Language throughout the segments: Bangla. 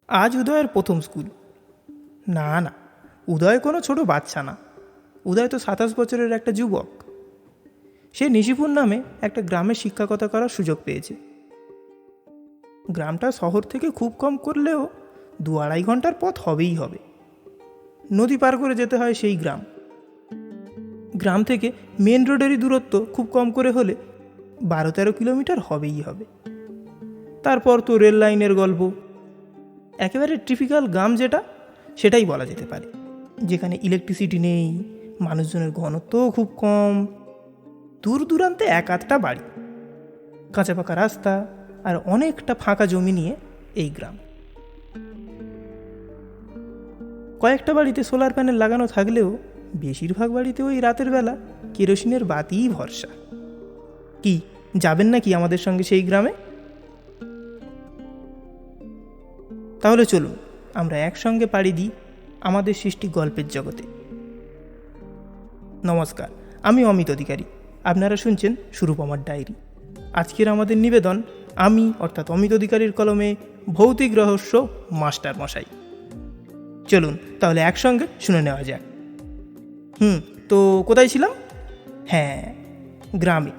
আজ উদয়ের প্রথম স্কুল। না না, উদয় কোনো ছোট বাচ্চা না। উদয় তো 27 বছরের একটা যুবক। সে নিশিপুর নামে একটা গ্রামে শিক্ষকতা করার সুযোগ পেয়েছে। গ্রামটা শহর থেকে খুব কম করলেও 2-2.5 ঘন্টার পথ হবেই হবে। নদী পার করে যেতে হয় সেই গ্রাম। গ্রাম থেকে মেন রোডেরই দূরত্ব খুব কম করে হলে 12-13 কিলোমিটার হবেই হবে। তারপর তো রেল লাইনের গল্প। একেবারে টিপিক্যাল গ্রাম যেটা, সেটাই বলা যেতে পারে, যেখানে ইলেকট্রিসিটি নেই, মানুষজনের ঘনত্বও খুব কম, দূর দূরান্তে এক আধটা বাড়ি, কাঁচা পাকা রাস্তা আর অনেকটা ফাঁকা জমি নিয়ে এই গ্রাম। কয়েকটা বাড়িতে সোলার প্যানেল লাগানো থাকলেও বেশিরভাগ বাড়িতে ওই রাতের বেলা কেরোসিনের বাতিই ভরসা। কি যাবেন নাকি আমাদের সঙ্গে সেই গ্রামে? তাহলে চলুন আমরা একসঙ্গে পাড়ি দিই আমাদের সৃষ্টি গল্পের জগতে। নমস্কার, আমি অমিত অধিকারী। আপনারা শুনছেন সুরূপমার ডায়েরি। আজকের আমাদের নিবেদন আমি অর্থাৎ অমিত অধিকারীর কলমে ভৌতিক রহস্য মাস্টার মশাই। চলুন তাহলে একসঙ্গে শুনে নেওয়া যাক। তো কোথায় ছিলাম? হ্যাঁ, গ্রামে।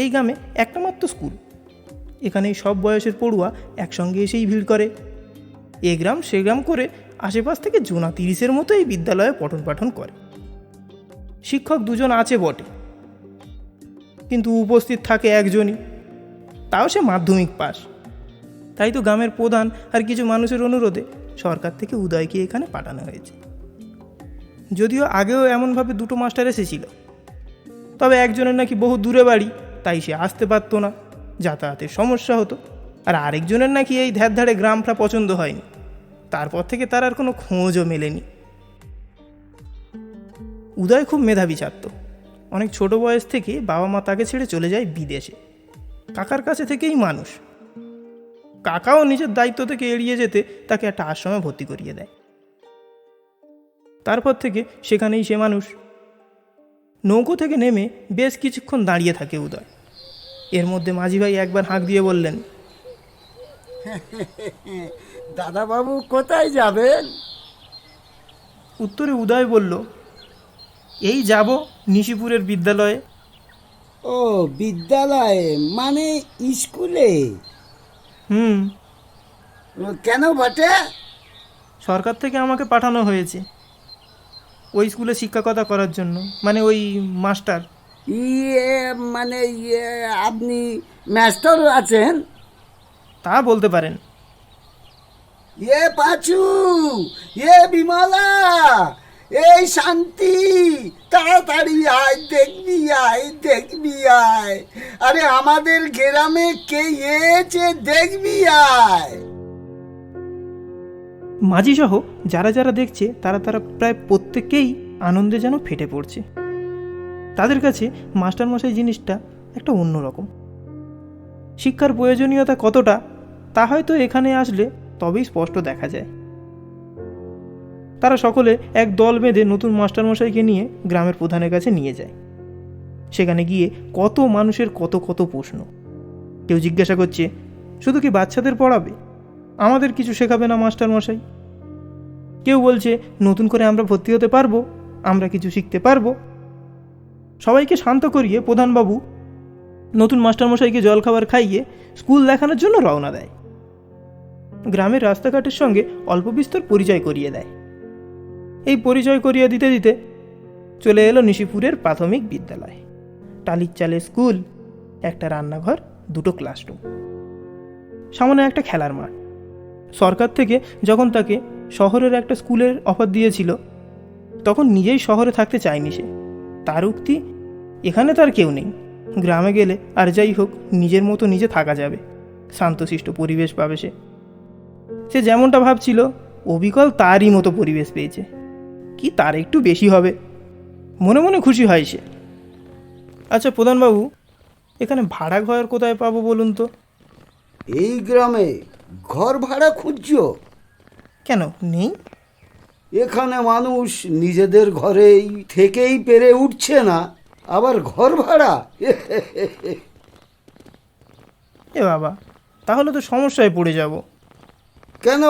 এই গ্রামে একটা মাত্র স্কুল। এখানেই সব বয়সের পড়ুয়া একসঙ্গে এসেই ভিড় করে। এ গ্রাম সে গ্রাম করে আশেপাশ থেকে জোনা 30-এর মতো এই বিদ্যালয়ে পঠন পাঠন করে। শিক্ষক 2জন আছে বটে, কিন্তু উপস্থিত থাকে একজনই, তাও সে মাধ্যমিক পাস। তাই তো গ্রামের প্রধান আর কিছু মানুষের অনুরোধে সরকার থেকে উদয়কে এখানে পাঠানো হয়েছে। যদিও আগেও এমনভাবে 2টো মাস্টার এসেছিল, তবে একজনের নাকি বহু দূরে বাড়ি, তাই সে আসতে পারতো না, যাতায়াতের সমস্যা হতো। আর আরেকজনের নাকি এই ধ্যাড় গ্রামটা পছন্দ হয়নি, তারপর থেকে তার আর কোনো খোঁজও মেলেনি। উদয় খুব মেধাবী ছাত্র। অনেক ছোট বয়স থেকে বাবা মা তাকে ছেড়ে চলে যায় বিদেশে। কাকার কাছে থেকেই মানুষ। কাকাও নিজের দায়িত্ব থেকে এড়িয়ে যেতে তাকে একটা আশ্রমে ভর্তি করিয়ে দেয়। তারপর থেকে সেখানেই সে মানুষ। নৌকো থেকে নেমে বেশ কিছুক্ষণ দাঁড়িয়ে থাকে উদয়। এর মধ্যে মাঝি ভাই একবার হাঁক দিয়ে বললেন, দাদাবাবু কোথায় যাবেন? উত্তরে উদয় বলল, এই যাব নিশিপুরের বিদ্যালয়ে। ও, বিদ্যালয়ে মানে স্কুলে? কেন বটে? সরকার থেকে আমাকে পাঠানো হয়েছে ওই স্কুলে শিক্ষকতা করার জন্য, মানে ওই মাস্টার। ইয়ে মানে আপনি মাস্টার আছেন? তা বলতে পারেন। পাঁচু, বিমলা, এই শান্তি, তাড়াতাড়ি আয়, দেখবি আয়। আরে আমাদের গ্রামে কে এসে দেখবি আয়। মাঝি সহ যারা যারা দেখছে তারা প্রায় প্রত্যেকেই আনন্দে যেন ফেটে পড়ছে। তাদের কাছে মাস্টারমশাই জিনিসটা একটা অন্যরকম। শিক্ষার প্রয়োজনীয়তা কতটা তা হয়তো এখানে আসলে তবেই স্পষ্ট দেখা যায়। তারা সকলে এক দল বেঁধে নতুন মাস্টারমশাইকে নিয়ে গ্রামের প্রধানের কাছে নিয়ে যায়। সেখানে গিয়ে কত মানুষের কত কত প্রশ্ন। কেউ জিজ্ঞাসা করছে, শুধু কি বাচ্চাদের পড়াবে, আমাদের কিছু শেখাবে না মাস্টারমশাই? কেউ বলছে, নতুন করে আমরা ভর্তি হতে পারবো, আমরা কিছু শিখতে পারবো। সবাইকে শান্ত করিয়ে প্রধানবাবু নতুন মাস্টারমশাইকে জলখাবার খাইয়ে স্কুল দেখানোর জন্য রওনা দেয়। গ্রামের রাস্তাঘাটের সঙ্গে অল্প বিস্তর পরিচয় করিয়ে দেয়। এই পরিচয় করিয়ে দিতে দিতে চলে এলো নিশিপুরের প্রাথমিক বিদ্যালয়। টালির চালের স্কুল, একটা রান্নাঘর, 2টো ক্লাসরুম, সামনে একটা খেলার মাঠ। সরকার থেকে যখন তাকে শহরের একটা স্কুলের অফার দিয়েছিল, তখন নিজেই শহরে থাকতে চায়নি সে। তার উক্তি, এখানে তার কেউ নেই, গ্রামে গেলে আর যাই হোক নিজের মতো নিজে থাকা যাবে, শান্তশিষ্ট পরিবেশ পাবে সে। সে যেমনটা ভাবছিল অবিকল তারই মতো পরিবেশ পেয়েছে, কি তার একটু বেশি হবে। মনে মনে খুশি হয় সে। আচ্ছা প্রধানবাবু, এখানে ভাড়া ঘর কোথায় পাবো বলুন তো? এই গ্রামে ঘর ভাড়া খুঁজছো? কেন নেই? এখানে মানুষ নিজেদের ঘরেই থেকেই পেরে উঠছে না, আবার ঘর ভাড়া? এ বাবা, তাহলে তো সমস্যায় পড়ে যাব। কেন,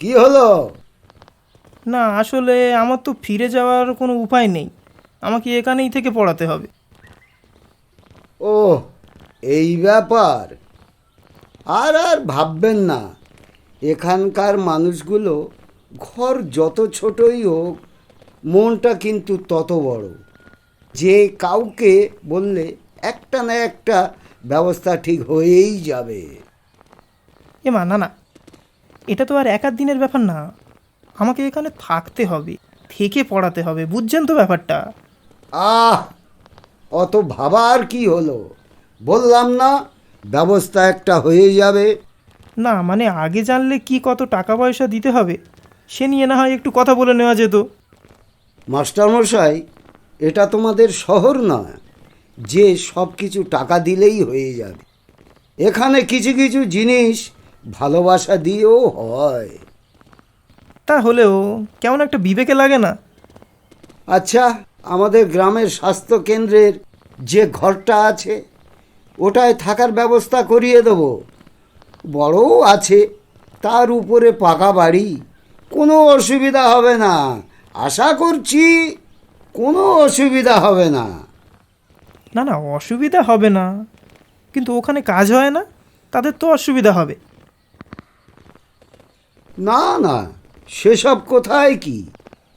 কি হলো? না আসলে আমার তো ফিরে যাওয়ার কোনো উপায় নেই, আমাকে এখানেই থেকে পড়াতে হবে। ও, এই ব্যাপার। আর আর ভাববেন না। এখানকার মানুষগুলো ঘর যত ছোটই হোক, মনটা কিন্তু তত বড়। যে কাউকে বললে একটা না একটা ব্যবস্থা ঠিক হয়েই যাবে। মা না না, এটা তো আর এক আধ দিনের ব্যাপার না, আমাকে এখানে থাকতে হবে, থেকে পড়াতে হবে, বুঝছেন তো ব্যাপারটা? আহ, অত ভাবার কি হলো? বললাম না, ব্যবস্থা একটা হয়ে যাবে। না মানে আগে জানলে কি কত টাকা পয়সা দিতে হবে সে নিয়ে না হয় একটু কথা বলে নেওয়া যেত। মাস্টারমশাই, এটা তোমাদের শহর নয় যে সব কিছু টাকা দিলেই হয়ে যাবে। এখানে কিছু কিছু জিনিস ভালোবাসা দিয়েও হয়। তা হলেও কেমন একটা বিবেকে লাগে না? আচ্ছা, আমাদের গ্রামের স্বাস্থ্য কেন্দ্রের যে ঘরটা আছে, ওটায় থাকার ব্যবস্থা করিয়ে দেবো। বড়ও আছে, তার উপরে পাকা বাড়ি, কোনো অসুবিধা হবে না। আশা করছি কোনো অসুবিধা হবে না। না না, অসুবিধা হবে না, কিন্তু ওখানে কাজ হয় না, তাদের তো অসুবিধা হবে। না না, সেসব কোথায় কি,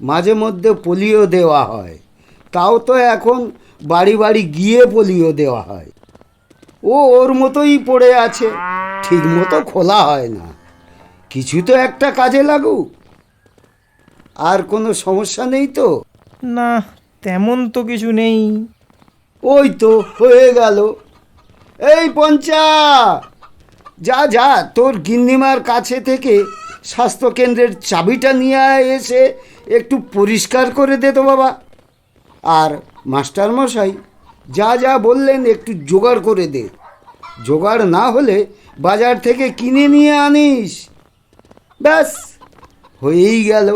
মাঝে মধ্যে পোলিও দেওয়া হয়, তাও তো এখন বাড়ি বাড়ি গিয়ে পোলিও দেওয়া হয়। ও ওর মতোই পড়ে আছে, ঠিক মতো খোলা হয় না। কিছু তো একটা কাজে লাগুক। আর কোনো সমস্যা নেই তো? না, তেমন তো কিছু নেই। ওই তো হয়ে গেল। এই পঞ্চা, যা যা, তোর গিন্নিমার কাছে থেকে স্বাস্থ্যকেন্দ্রের চাবিটা নিয়ে আয়, এসে একটু পরিষ্কার করে দে তো বাবা। আর মাস্টারমশাই যা যা বললেন একটু জোগাড় করে দে। জোগাড় না হলে বাজার থেকে কিনে নিয়ে আনিস। ব্যাস, হয়েই গেল।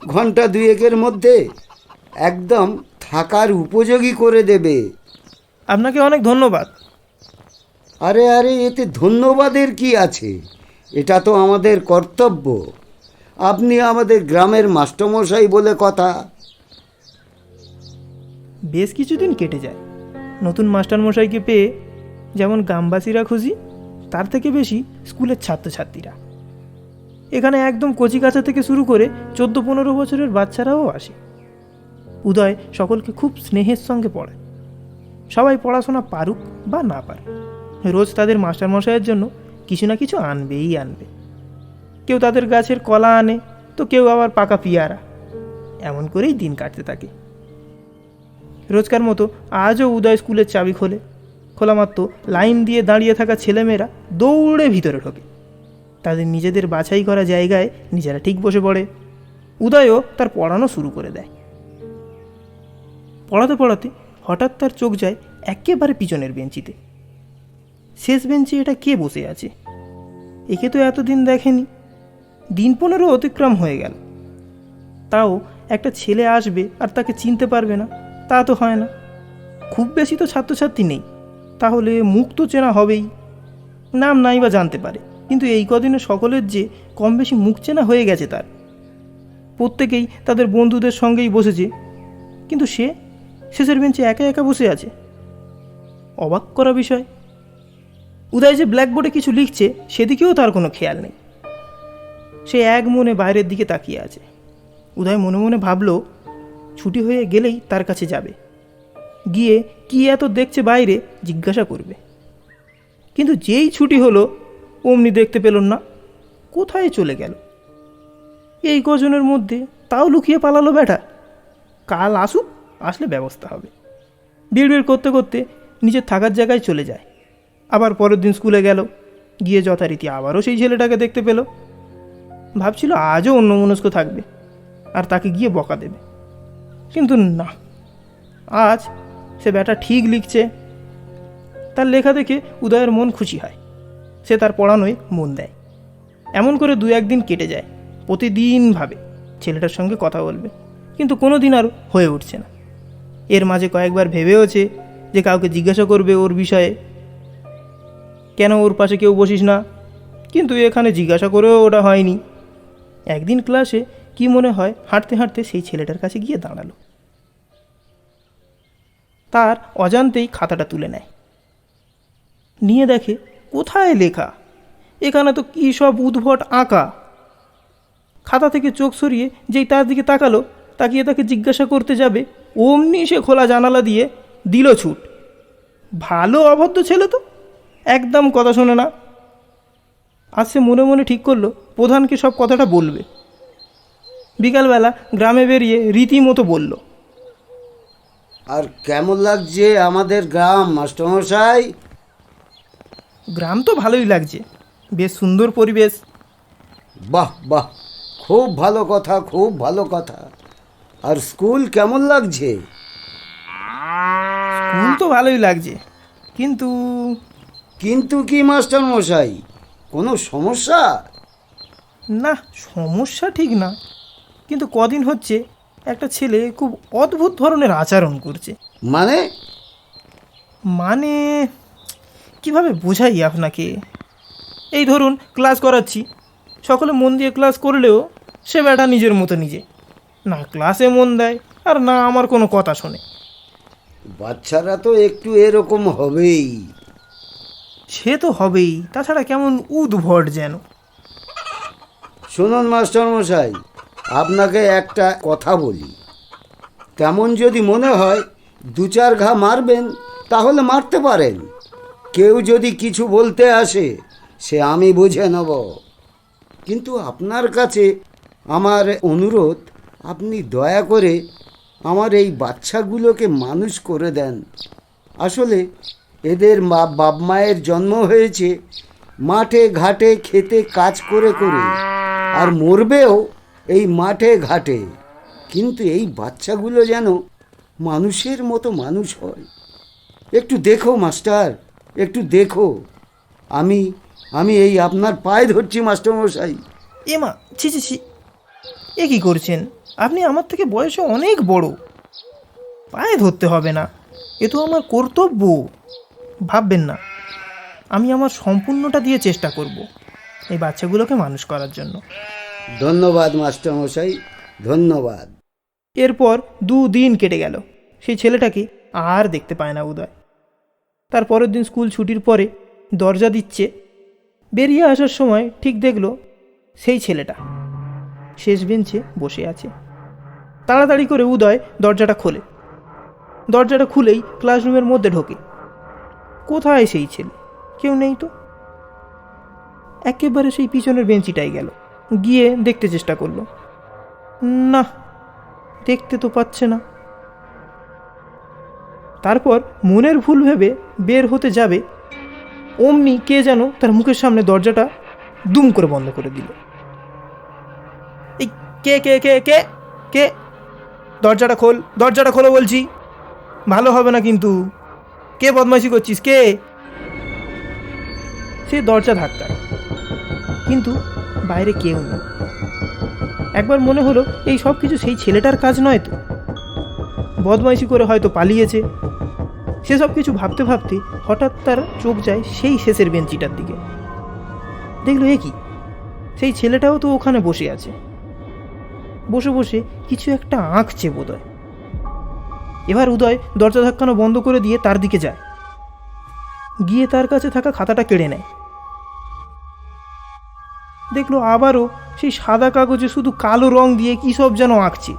ঘন্টা দুয়েকের মধ্যে একদম থাকার উপযোগী করে দেবে। আপনাকে অনেক ধন্যবাদ। আরে আরে, এতে ধন্যবাদের কি আছে? এটা তো আমাদের কর্তব্য। আপনি আমাদের গ্রামের মাস্টারমশাই বলে কথা। বেশ কিছুদিন কেটে যায়, নতুন মাস্টারমশাইকে পেয়ে যেমন গ্রামবাসীরা খুশি, তার থেকে বেশি স্কুলের ছাত্রছাত্রীরা। এখানে একদম কচিকাঁচা থেকে শুরু করে 14-15 বছরের বাচ্চারাও আসে। উদয় সকলকে খুব স্নেহের সঙ্গে পড়ায়। সবাই পড়াশোনা পারুক বা না পারুক, রোজ তাদের মাস্টারমশাইয়ের জন্য কিছু না কিছু আনবেই আনবে। কেউ তাদের গাছের কলা আনে, তো কেউ আবার পাকা পিয়ারা। এমন করেই দিন কাটতে থাকে। রোজকার মতো আজও উদয় স্কুলের চাবি খোলে। খোলা মাত্র লাইন দিয়ে দাঁড়িয়ে থাকা ছেলেমেয়েরা দৌড়ে ভিতরে ঢোকে। তাদের নিজেদের বাছাই করা জায়গায় নিজেরা ঠিক বসে পড়ে। উদয়ও তার পড়ানো শুরু করে দেয়। পড়াতে পড়াতে হঠাৎ তার চোখ যায় একেবারে পিছনের বেঞ্চিতে। শেষ বেঞ্চে এটা কে বসে আছে? একে তো এতদিন দেখেনি। দিন 15 অতিক্রম হয়ে গেল, তাও একটা ছেলে আসবে আর তাকে চিনতে পারবে না, তা তো হয় না। খুব বেশি তো ছাত্রছাত্রী নেই, তাহলে মুখ তো চেনা হবেই। নাম নাই বা জানতে পারে, কিন্তু এই কদিনে সকলের যে কম বেশি মুখ চেনা হয়ে গেছে তার। প্রত্যেকেই তাদের বন্ধুদের সঙ্গেই বসেছে, কিন্তু সে শেষের বেঞ্চে একা একা বসে আছে। অবাক করা বিষয়, উদয় যে ব্ল্যাকবোর্ডে কিছু লিখছে সেদিকেও তার কোনো খেয়াল নেই। সে এক মনে বাইরের দিকে তাকিয়ে আছে। উদয় মনে মনে ভাবল, ছুটি হয়ে গেলেই তার কাছে যাবে, গিয়ে কি এত দেখছে বাইরে জিজ্ঞাসা করবে। কিন্তু যেই ছুটি হলো অমনি দেখতে পেল না, কোথায় চলে গেল। এই কজনের মধ্যে তাও লুকিয়ে পালালো ব্যাটা। কাল আসুক, আসলে ব্যবস্থা হবে। বিড়বিড় করতে করতে নিজের থাকার জায়গায় চলে যায়। আবার পরের দিন স্কুলে গেল, গিয়ে যথারীতি আবারও সেই ছেলেটাকে দেখতে পেল। ভাবছিল আজও অন্যমনস্ক থাকবে আর তাকে গিয়ে বকা দেবে, কিন্তু না, আজ সে ব্যাটা ঠিক লিখছে। তার লেখা দেখে উদয়ের মন খুশি হয়। সে তার পড়ানোয় মন দেয়। এমন করে 2-1 দিন কেটে যায়। প্রতিদিন ভাবে ছেলেটার সঙ্গে কথা বলবে, কিন্তু কোনো দিন আর হয়ে উঠছে না। এর মাঝে কয়েকবার ভেবেওছে যে কাউকে জিজ্ঞাসা করবে ওর বিষয়ে, কেন ওর পাশে কেউ বসিস না, কিন্তু এখানে জিজ্ঞাসা করেও ওটা হয়নি। একদিন ক্লাসে কি মনে হয় হাঁটতে হাঁটতে সেই ছেলেটার কাছে গিয়ে দাঁড়ালো। তার অজান্তেই খাতাটা তুলে নেয়, নিয়ে দেখে কোথায় লেখা, এখানে তো কী সব উদ্ভট আঁকা। খাতা থেকে চোখ সরিয়ে যেই তার দিকে তাকালো, তাকিয়ে তাকে জিজ্ঞাসা করতে যাবে, অমনি সে খোলা জানালা দিয়ে দিল ছুট। ভালো অভদ্র ছেলে তো, একদম কথা শোনে না। আজ সে মনে মনে ঠিক করলো প্রধানকে সব কথাটা বলবে। বিকালবেলা গ্রামে বেরিয়ে রীতিমতো বলল, আর কেমন লাগছে আমাদের গ্রাম মাস্টারমশাই? গ্রাম তো ভালোই লাগছে, বেশ সুন্দর পরিবেশ। বাহ বাহ, খুব ভালো কথা, খুব ভালো কথা। আর স্কুল কেমন লাগছে? স্কুল তো ভালোই লাগছে, কিন্তু কিন্তু কি মাস্টারমশাই, কোনো সমস্যা? না, সমস্যা ঠিক না, কিন্তু কদিন হচ্ছে একটা ছেলে খুব অদ্ভুত ধরনের আচরণ করছে। মানে? মানে কিভাবে বোঝাই আপনাকে? এই ধরুন ক্লাস করাচ্ছি, সকলে মন দিয়ে ক্লাস করলেও সে ব্যাটা নিজের মতো নিজে, না ক্লাসে মন দেয় আর না আমার কোনো কথা শোনে। বাচ্চারা তো একটু এরকম হবেই। সে তো হবেই, তাছাড়া কেমন উদ্ভট যেন। শুনুন মাস্টারমশাই, আপনাকে একটা কথা বলি। তেমন যদি মনে হয় দু চার ঘা মারবেন, তাহলে মারতে পারেন। কেউ যদি কিছু বলতে আসে, সে আমি বুঝে নেব। কিন্তু আপনার কাছে আমার অনুরোধ, আপনি দয়া করে আমার এই বাচ্চাগুলোকে মানুষ করে দেন। আসলে এদের বাপ মায়ের জন্ম হয়েছে মাঠে ঘাটে খেতে কাজ করে করে, আর মরবেও এই মাঠে ঘাটে। কিন্তু এই বাচ্চাগুলো যেন মানুষের মতো মানুষ হয়। একটু দেখো মাস্টার, একটু দেখো। আমি আমি এই আপনার পায়ে ধরছি মাস্টারমশাই। এমা, ছি ছি ছি, এ কী করছেন আপনি? আমার থেকে বয়সে অনেক বড়, পায়ে ধরতে হবে না, এ তো আমার কর্তব্য। ভাববেন না, আমি আমার সম্পূর্ণটা দিয়ে চেষ্টা করব এই বাচ্চাগুলোকে মানুষ করার জন্য। ধন্যবাদ মাস্টারমশাই, ধন্যবাদ। এরপর 2 দিন কেটে গেল, সেই ছেলেটাকে আর দেখতে পায় না উদয়। তার পরের দিন স্কুল ছুটির পরে দরজা দিচ্ছে, বেরিয়ে আসার সময় ঠিক দেখলো সেই ছেলেটা শেষ বেঞ্চে বসে আছে। তাড়াতাড়ি করে উদয় দরজাটা খোলে। দরজাটা খুলেই ক্লাসরুমের মধ্যে ঢোকে। কোথায় সেই ছেলে? কেউ নেই তো। একেবারে সেই পিছনের বেঞ্চিটাই গেল, গিয়ে দেখতে চেষ্টা করলো। না, দেখতে তো পাচ্ছে না। তারপর মনের ভুল ভেবে বের হতে যাবে, অমনি কে যেন তার মুখের সামনে দরজাটা দুম করে বন্ধ করে দিল। এই কে কে কে কে কে? দরজাটা খোল, দরজাটা খোলো বলছি, ভালো হবে না কিন্তু। কে বদমাইশি করছিস? কে? সে দরজা ধাক্কায়, কিন্তু বাইরে কেউ নেই। একবার মনে হলো এই সব কিছু সেই ছেলেটার কাজ নয় তো, বদমাইশি করে হয়তো পালিয়েছে। সেসব কিছু ভাবতে ভাবতে হঠাৎ তার চোখ যায় সেই শেষের বেঞ্চিটার দিকে। দেখলো এ কি, সেই ছেলেটাও তো ওখানে বসে আছে। বসে বসে কিছু একটা আঁকছে বোধহয়। এবার উদয় দরজা ধাক্কানো বন্ধ করে দিয়ে তার দিকে যায়, গিয়ে তার কাছে থাকা খাতাটা কেড়ে নেয়। দেখলো আবারও সেই সাদা কাগজে শুধু কালো রং দিয়ে কী সব যেন আঁকছে।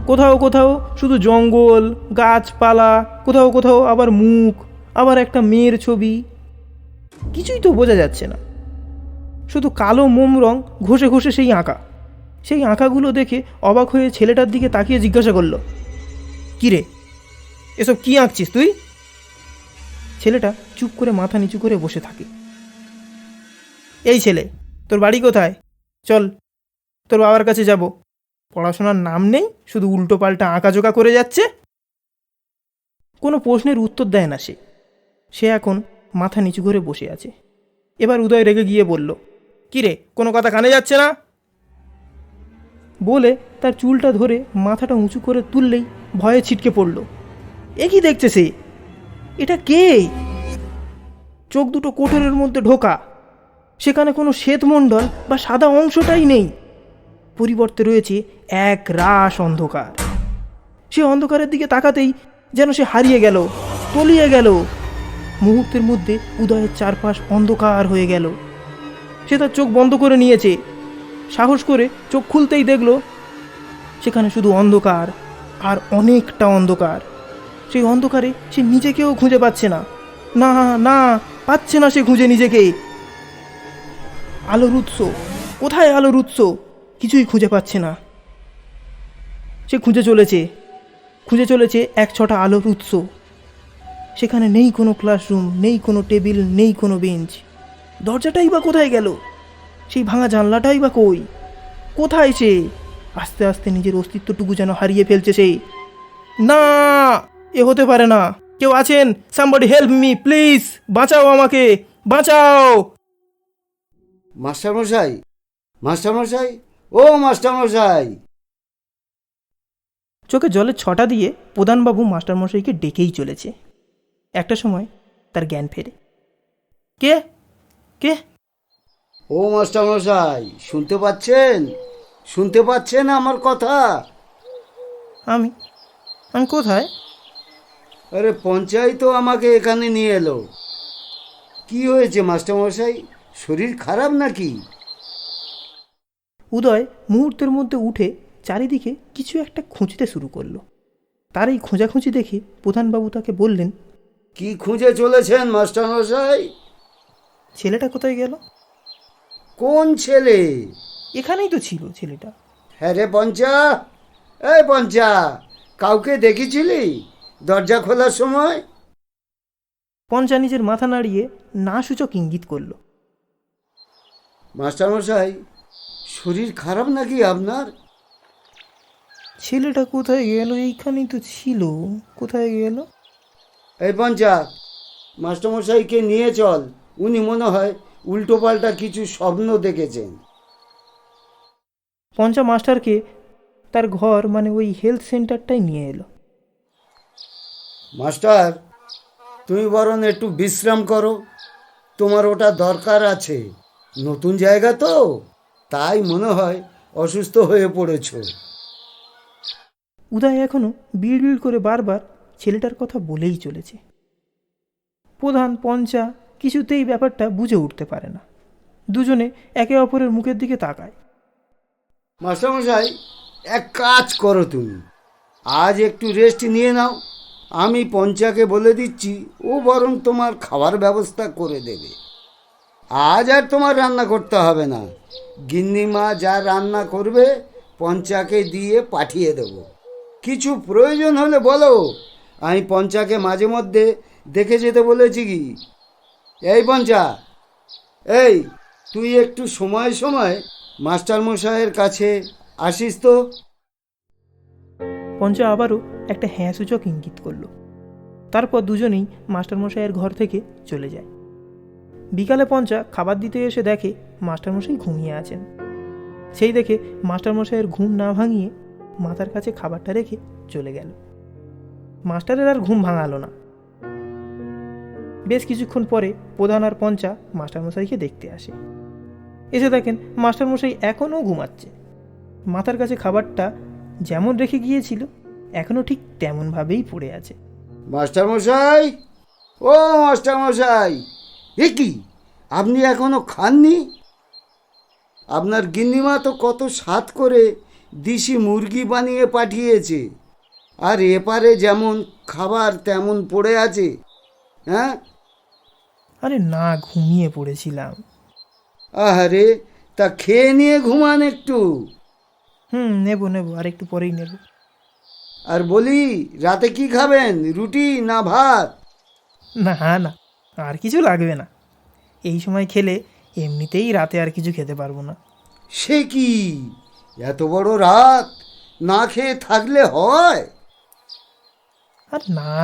কোথাও কোথাও শুধু জঙ্গল, গাছপালা, কোথাও কোথাও আবার মুখ, আবার একটা মেয়ের ছবি। কিছুই তো বোঝা যাচ্ছে না, শুধু কালো মোম রং ঘষে ঘষে সেই আঁকা। সেই আঁকাগুলো দেখে অবাক হয়ে ছেলেটার দিকে তাকিয়ে জিজ্ঞাসা করলো, কী রে, এসব কী আঁকছিস তুই? ছেলেটা চুপ করে মাথা নিচু করে বসে থাকে। এই ছেলে, তোর বাড়ি কোথায়? চল, তোর বাবার কাছে যাব। পড়াশোনার নাম নেই, শুধু উল্টো পাল্টা আঁকাঝোঁকা করে যাচ্ছে। কোনো প্রশ্নের উত্তর দেয় না সে। সে এখন মাথা নিচু করে বসে আছে। এবার উদয় রেগে গিয়ে বলল, কী রে, কোনো কথা কানে যাচ্ছে না? বলে তার চুলটা ধরে মাথাটা উঁচু করে তুললেই ভয়ে ছিটকে পড়ল। এ কি দেখছে সে? এটা কে? চোখ দুটো কোঠরের মধ্যে ঢোকা, সেখানে কোনো শ্বেতমণ্ডল বা সাদা অংশটাই নেই। পরিবর্তে রয়েছে এক রাশ অন্ধকার। সে অন্ধকারের দিকে তাকাতেই যেন সে হারিয়ে গেল, তলিয়ে গেল। মুহূর্তের মধ্যে উদয়ের চারপাশ অন্ধকার হয়ে গেল। সে তার চোখ বন্ধ করে নিয়েছে। সাহস করে চোখ খুলতেই দেখল সেখানে শুধু অন্ধকার, আর অনেকটা অন্ধকার। সেই অন্ধকারে সে নিজেকেও খুঁজে পাচ্ছে না। না না, পাচ্ছে না সে খুঁজে নিজেকে। আলোর উৎস কোথায়? আলোর উৎস কিছুই খুঁজে পাচ্ছে না। সে খুঁজে চলেছে এক ছটা আলোর উৎস। সেখানে নেই কোনো ক্লাসরুম, নেই কোনো টেবিল, নেই কোনো বেঞ্চ। দরজাটাই বা কোথায় গেল? সেই ভাঙা জানলাটাই বা কই? কোথায় সে? আস্তে আস্তে নিজের অস্তিত্বটুকু যেন হারিয়ে ফেলছে সে। না, এ হতে পারে না। কেউ আছেন? সামবডি হেল্প মি প্লিজ, বাঁচাও আমাকে, বাঁচাও। মাস্টারমশাই, মাস্টারমশাই, ও মাস্টারমশাই! চোখে জলের ছটা দিয়ে প্রধানবাবু মাস্টারমশাইকে ডেকেই চলেছে। একটা সময় তার জ্ঞান ফেরে। কে কে? ও মাস্টারমশাই, শুনতে পাচ্ছেন? শুনতে পাচ্ছেন আমার কথা? আমি আমি কোথায়? আরে পঞ্চাই তো আমাকে এখানে নিয়ে এলো। কি হয়েছে মাস্টারমশাই? শরীর খারাপ নাকি? উদয় মুহূর্তের মধ্যে উঠে চারিদিকে কিছু একটা খুঁজতে শুরু করলো। তার এই খোঁজাখুঁজি দেখে প্রধানবাবু তাকে বললেন, কি খুঁজে চলেছেন মাস্টারমশাই? ছেলেটা কোথায় গেল? কোন ছেলে? এখানেই তো ছিল ছেলেটা। হ্যাঁ রে পঞ্চা, এই পঞ্চা, কাউকে দেখেছিলি দরজা খোলার সময়? পঞ্চা নিজের মাথা নাড়িয়ে না সূচক ইঙ্গিত করল। মাস্টারমশাই, শরীর খারাপ নাকি আপনার? ছেলেটা কোথায় গেল? এইখানেই তো ছিল, কোথায় গেল? এই পঞ্চা, মাস্টারমশাইকে নিয়ে চল। উনি মনে হয় উল্টোপাল্টা কিছু স্বপ্ন দেখেছেন। পঞ্চা মাস্টারকে তার ঘর মানে ওই হেলথ সেন্টারটাই নিয়ে এলো। মাস্টার, তুমি বরং একটু বিশ্রাম করো, তোমার ওটা দরকার আছে। নতুন জায়গা তো, তাই মনে হয় অসুস্থ হয়ে পড়েছো। উদয় এখনো বিড় করে বারবার ছেলেটার কথা বলেই চলেছে। প্রধান পঞ্চা কিছুতেই ব্যাপারটা বুঝে উঠতে পারে না। দুজনে একে অপরের মুখের দিকে তাকায়। মাস্টারমশাই, এক কাজ করো তুমি, আজ একটু রেস্ট নিয়ে নাও। আমি পঞ্চাকে বলে দিচ্ছি, ও বরং তোমার খাবার ব্যবস্থা করে দেবে। আজ আর তোমার রান্না করতে হবে না। গিন্নিমা যা রান্না করবে পঞ্চাকে দিয়ে পাঠিয়ে দেব। কিছু প্রয়োজন হলে বলো, আমি পঞ্চাকে মাঝে মধ্যে দেখে যেতে বলেছি কি। এই পঞ্চা, এই তুই একটু সময় সময় মাস্টারমশাইয়ের কাছে আসিস তো। পঞ্চা আবারও একটা হ্যাঁ সূচক ইঙ্গিত করল। তারপর দুজনেই মাস্টারমশাইয়ের ঘর থেকে চলে যায়। বিকালে পঞ্চা খাবার দিতে এসে দেখে মাস্টারমশাই ঘুমিয়ে আছেন। সেই দেখে মাস্টারমশাইয়ের ঘুম না ভাঙিয়ে মাথার কাছে খাবারটা রেখে চলে গেল। মাস্টারের আর ঘুম ভাঙালো না। বেশ কিছুক্ষণ পরে প্রধান আর পঞ্চা মাস্টারমশাইকে দেখতে আসে। এসে দেখেন মাস্টারমশাই এখনও ঘুমাচ্ছে। মাথার কাছে খাবারটা যেমন রেখে গিয়েছিল এখনও ঠিক তেমনভাবেই পড়ে আছে। মাস্টারমশাই, ও মাস্টারমশাই, এ কি, আপনি এখনো খাননি? আপনার গিন্নিমা তো কত স্বাদ করে দেশি মুরগি বানিয়ে পাঠিয়েছে, আর এপারে যেমন খাবার তেমন পড়ে আছে। হ্যাঁ? আরে না, ঘুমিয়ে পড়েছিলাম। আহারে, তা খেয়ে নিয়ে ঘুমান একটু। নেব আর একটু পরেই নেব। আর বলি, রাতে কি খাবেন, রুটি না ভাত? না না, আর কিছু লাগবে না। এই সময় খেলে এমনিতেই রাতে আর কিছু খেতে পারবো না। সে কি, এত বড় রাত না খেয়ে থাকলে হয়? আর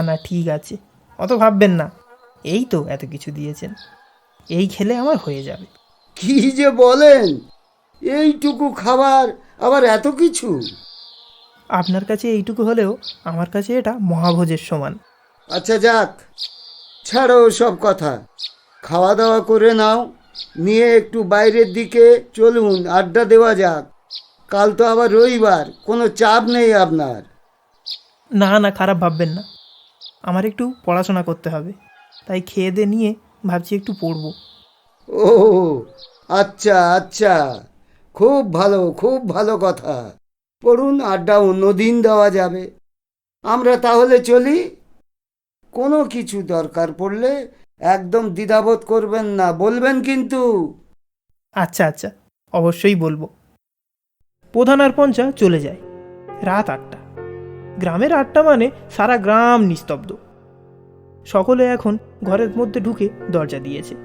না ঠিক আছে, অত ভাববেন না। এই তো এত কিছু দিয়েছেন, এই খেলে আমার হয়ে যাবে। কি যে বলেন, এইটুকু খাবার আবার এত কিছু? আপনার কাছে এইটুকু হলেও আমার কাছে এটা মহাভোজের সমান। আচ্ছা যাক, ছাড়ো সব কথা, খাওয়া দাওয়া করে নাও। নিয়ে একটু বাইরের দিকে চলুন, আড্ডা দেওয়া যাক। কাল তো আবার রবিবার, কোনো চাপ নেই আপনার। না না, খারাপ ভাববেন না, আমার একটু পড়াশোনা করতে হবে, তাই খেয়ে দিয়ে নিয়ে ভাবছি একটু পড়বো। ও আচ্ছা আচ্ছা, খুব ভালো, খুব ভালো কথা। পড়ুন, আড্ডা অন্যদিন দেওয়া যাবে। আমরা তাহলে চলি। কোনো কিছু দরকার পড়লে একদম দ্বিধাবোধ করবেন না, বলবেন কিন্তু। আচ্ছা আচ্ছা, অবশ্যই বলবো। প্রধান আর পঞ্চা চলে যায়। রাত 8টা। গ্রামের 8টা মানে সারা গ্রাম নিস্তব্ধ। সকলে এখন ঘরের মধ্যে ঢুকে দরজা দিয়েছে।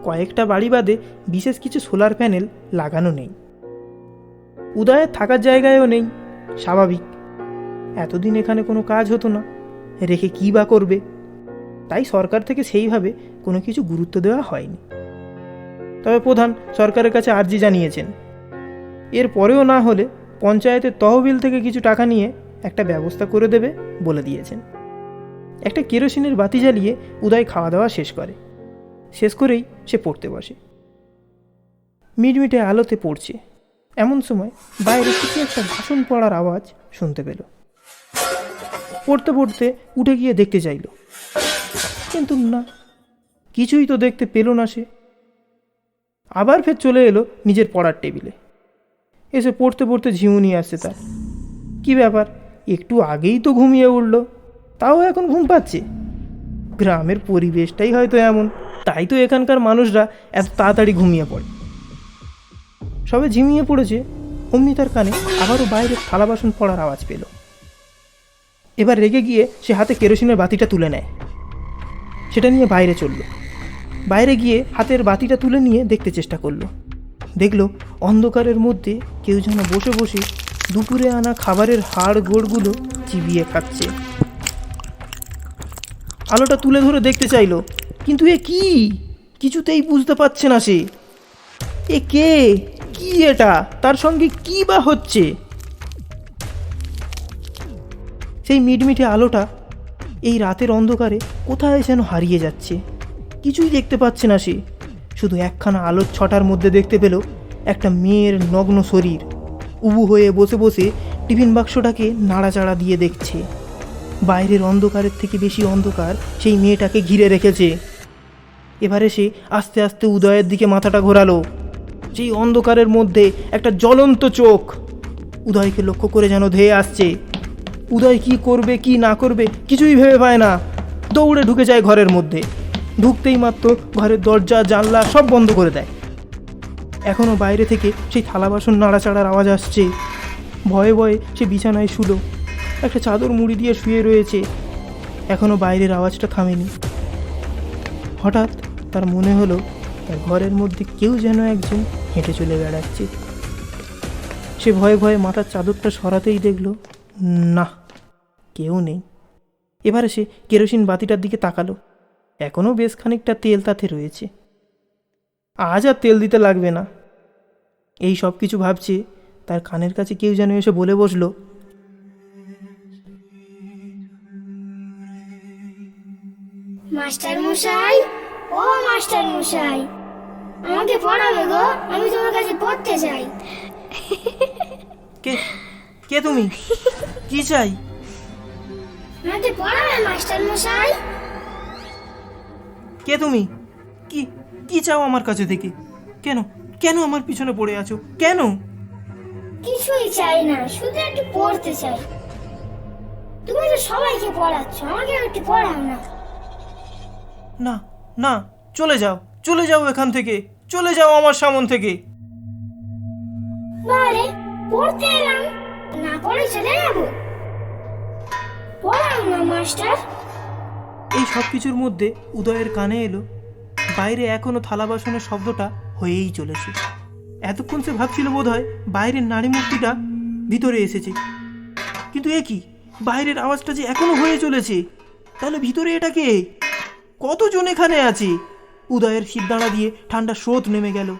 কয়েকটা বাড়ি বাদে বিশেষ কিছু সোলার প্যানেল লাগানো নেই। উদয়ের থাকার জায়গায়ও নেই, স্বাভাবিক। এতদিন এখানে কোনো কাজ হতো না, রেখে কী বা করবে, তাই সরকার থেকে সেইভাবে কোনো কিছু গুরুত্ব দেওয়া হয়নি। তবে প্রধান সরকারের কাছে আর্জি জানিয়েছেন, এর পরেও না হলে পঞ্চায়েতের তহবিল থেকে কিছু টাকা নিয়ে একটা ব্যবস্থা করে দেবে বলে দিয়েছেন। একটা কেরোসিনের বাতি জ্বালিয়ে উদয় খাওয়া দাওয়া শেষ করে। শেষ করেই সে পড়তে বসে। মিটমিটে আলোতে পড়ছে, এমন সময় বাইরে কিছু একটা ভাষণ পড়ার আওয়াজ শুনতে পেল। পড়তে পড়তে উঠে গিয়ে দেখতে চাইল, কিন্তু না, কিছুই তো দেখতে পেল না সে। আবার ফের চলে এলো নিজের পড়ার টেবিলে। এসে পড়তে পড়তে ঝিমুনি আসছে তার। কি ব্যাপার, একটু আগেই তো ঘুমিয়ে উঠল, তাও এখন ঘুম পাচ্ছে। গ্রামের পরিবেশটাই হয়তো এমন, তাই তো এখানকার মানুষরা এত তাড়াতাড়ি ঘুমিয়ে পড়ে। সবে ঝিমিয়ে পড়েছে, অমনি তার কানে আবারও বাইরে থালা বাসন পড়ার আওয়াজ পেল। এবার রেগে গিয়ে সে হাতে কেরোসিনের বাতিটা তুলে নেয়। সেটা নিয়ে বাইরে চলল। বাইরে গিয়ে হাতের বাতিটা তুলে নিয়ে দেখতে চেষ্টা করলো। দেখল অন্ধকারের মধ্যে কেউ যেন বসে বসে দুপুরে আনা খাবারের হাড় গোড়গুলো চিবিয়ে খাচ্ছে। আলোটা তুলে ধরে দেখতে চাইল, কিন্তু এ কি, কিছুতেই বুঝতে পারছে না সে। এ কে, কি এটা, তার সঙ্গে কি বা হচ্ছে? সেই মিটমিটে আলোটা এই রাতের অন্ধকারে কোথায় যেন হারিয়ে যাচ্ছে। কিছুই দেখতে পাচ্ছে না সে, শুধু একখানা আলোর ছটার মধ্যে দেখতে পেল একটা মেয়ের নগ্ন শরীর উবু হয়ে বসে বসে টিফিন বাক্সটাকে নাড়াচাড়া দিয়ে দেখছে। বাইরের অন্ধকারের থেকে বেশি অন্ধকার সেই মেয়েটাকে ঘিরে রেখেছে। এবারে সে আস্তে আস্তে উদয়ের দিকে মাথাটা ঘোরালো। সেই অন্ধকারের মধ্যে একটা জ্বলন্ত চোখ উদয়কে লক্ষ্য করে যেন ধেয়ে আসছে। উদয় কি করবে কি না করবে কিছুই ভেবে পায় না। দৌড়ে ঢুকে যায় ঘরের মধ্যে। ঢুকতেই মাত্র ঘরের দরজা জানলা সব বন্ধ করে দেয়। এখনও বাইরে থেকে সেই থালা বাসন নাড়াচাড়ার আওয়াজ আসছে। ভয়ে ভয়ে সে বিছানায় শুলো, একটা চাদর মুড়ি দিয়ে শুয়ে রয়েছে। এখনও বাইরের আওয়াজটা থামেনি। হঠাৎ তার মনে হলো তার ঘরের মধ্যে কেউ যেন একজন হেঁটে চলে বেড়াচ্ছে। সে ভয়ে ভয়ে মাথার চাদরটা সরাতেই দেখলো না, কেউ নেই। এবারে সে কেরোসিন বাতিটার দিকে তাকালো। এখনও বেশ খানিকটা তেল তাতে রয়েছে। আজ আর তেল দিতে লাগবে না। এই সব কিছু ভাবছে, তার কানের কাছে কেউ যেন এসে বলে বসলো, মাস্টার মশাই, ও মাস্টার মশাই, আমাকে পড়াবে গো, আমি তোমার কাছে পড়তে চাই। কে কে তুমি, কি চাই? আমাকে পড়াবে মাস্টার মশাই। কে তুমি, কি কি চাও আমার কাছে থেকে? কেন কেন আমার পিছনে পড়ে আছো কেন? কিছুই চাই না, শুধু একটু পড়তে চাই। তুমি তো সবাইকে পড়াচ্ছ, আমাকে একটু পড়াও না। না না, চলে যাও, চলে যাও এখান থেকে, চলে যাও আমার সামন থেকে। বারে পড়তে এলাম, না পড়ে চলে যাবো? পড়াও না মাস্টার। এই সব কিছুর মধ্যে উদয়ের কানে এলো বাইরে এখনো থালা বাসনের শব্দটা হয়েই চলেছে। এতক্ষণ সে ভাবছিল বোধহয় বাইরের নারী মূর্তিটা ভিতরে এসেছে, কিন্তু এ কি, বাইরের আওয়াজটা যে এখনো হয়ে চলেছে। তাহলে ভিতরে এটা কে? কতজন এখানে আছে? উদয়ের শিরদাঁড়া দিয়ে ঠান্ডা স্রোত নেমে গেল।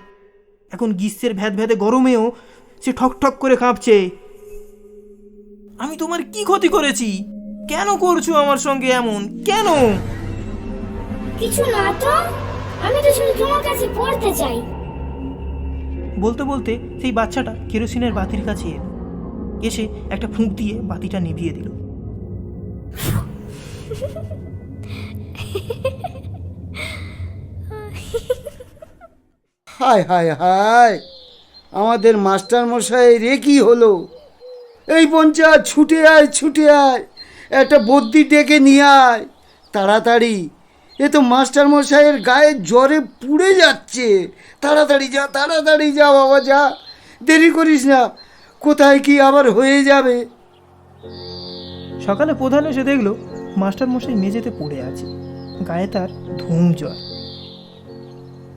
এখন গ্রীষ্মের ভ্যাদ ভ্যাদে গরমেও সে ঠক ঠক করে কাঁপছে। আমি তোমার কি ক্ষতি করেছি? কেন করছো আমার সঙ্গে এমন? কেন? কিছু না তো, আমি তো শুধু তোমাকে কাছে পড়তে চাই। বলতে বলতে সেই বাচ্চাটা কেরোসিনের বাতির কাছে এলো, এসে একটা ফুঁক দিয়ে বাতিটা নিভিয়ে দিল। হায় হায় হায়, আমাদের মাস্টার মশাই রে কি হলো? এই পঞ্চা, ছুটে আয় ছুটে আয়, একটা বদ্যি ডেকে নিয়ে আয় তাড়াতাড়ি। এ তো মাস্টার মশাইয়ের গায়ে জ্বরে পুড়ে যাচ্ছে। তাড়াতাড়ি যা বাবা, যা, দেরি করিস না, কোথায় কি আবার হয়ে যাবে। সকালে প্রধান এসে দেখলো মাস্টার মশাই মেঝেতে পড়ে আছে, গায়ে তার ধুম জ্বর।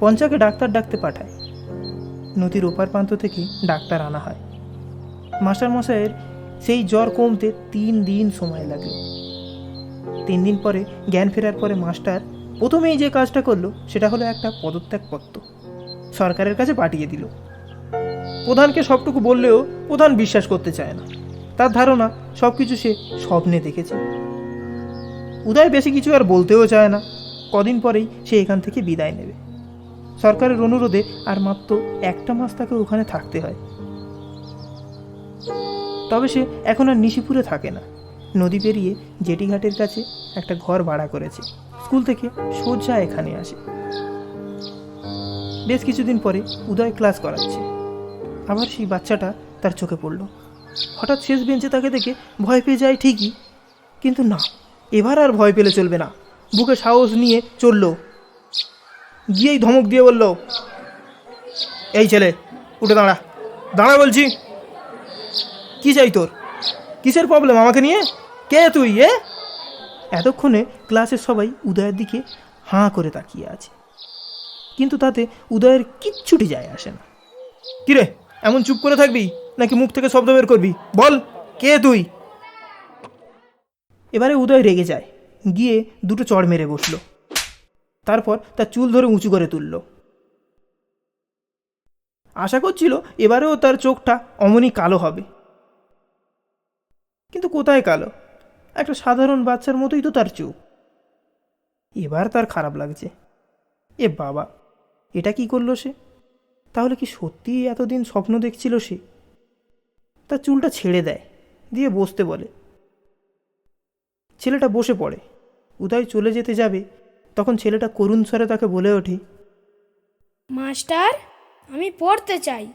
পঞ্চাকে ডাক্তার ডাকতে পাঠায়। নদীর ওপার প্রান্ত থেকে ডাক্তার আনা হয়। মাস্টার মশাইয়ের সেই জ্বর কমতে 3 দিন সময় লাগলো। 3 দিন পরে জ্ঞান ফেরার পরে মাস্টার প্রথমেই যে কাজটা করলো সেটা হলো একটা পদত্যাগপত্র সরকারের কাছে পাঠিয়ে দিল। প্রধানকে সবটুকু বললেও প্রধান বিশ্বাস করতে চায় না। তার ধারণা সব কিছু সে স্বপ্নে দেখেছে। উদয় বেশি কিছু আর বলতেও চায় না। কদিন পরেই সে এখান থেকে বিদায় নেবে। সরকারের অনুরোধে আর মাত্র 1 মাস তাকে ওখানে থাকতে হয়। তবে সে এখন আর নিশিপুরে থাকে না। নদী পেরিয়ে জেটিঘাটের কাছে একটা ঘর ভাড়া করেছে। স্কুল থেকে সোজা এখানে আসে। বেশ কিছুদিন পরে উদয় ক্লাস করাচ্ছে। আবার সেই বাচ্চাটা তার চোখে পড়ল। হঠাৎ শেষ বেঞ্চে তাকে দেখে ভয় পেয়ে যায় ঠিকই, কিন্তু না, এবার আর ভয় পেলে চলবে না। বুকে সাহস নিয়ে চলল, গিয়েই ধমক দিয়ে বলল, এই ছেলে, উঠে দাঁড়া, দাঁড়া বলছি। কি চাই তোর? কিসের প্রবলেম আমাকে নিয়ে? কে তুই? এতক্ষণে ক্লাসের সবাই উদয়ের দিকে হাঁ করে তাকিয়ে আছে, কিন্তু তাতে উদয়ের কিচ্ছুটি যায় আসে না। কিরে, এমন চুপ করে থাকবি নাকি মুখ থেকে শব্দ বের করবি? বল, কে তুই? এবারে উদয় রেগে যায়, গিয়ে 2 চড় মেরে বসলো। তারপর তার চুল ধরে উঁচু করে তুলল। আশা করছিল এবারেও তার চোখটা অমনি কালো হবে, কিন্তু কোথায় কালো? একটা সাধারণ বাচ্চার মতোই তো তার চোখ। এবার তার খারাপ লাগছে। এ বাবা, এটা কি করলো সে? তাহলে কি সত্যিই এতদিন স্বপ্ন দেখছিল সে? তার চুলটা ছেড়ে দেয়, দিয়ে বসতে বলে। ছেলেটা বসে পড়ে। উদয় চলে যেতে যাবে, তখন ছেলেটা করুণ স্বরে তাকে বলে ওঠে, মাস্টার, আমি পড়তে চাই,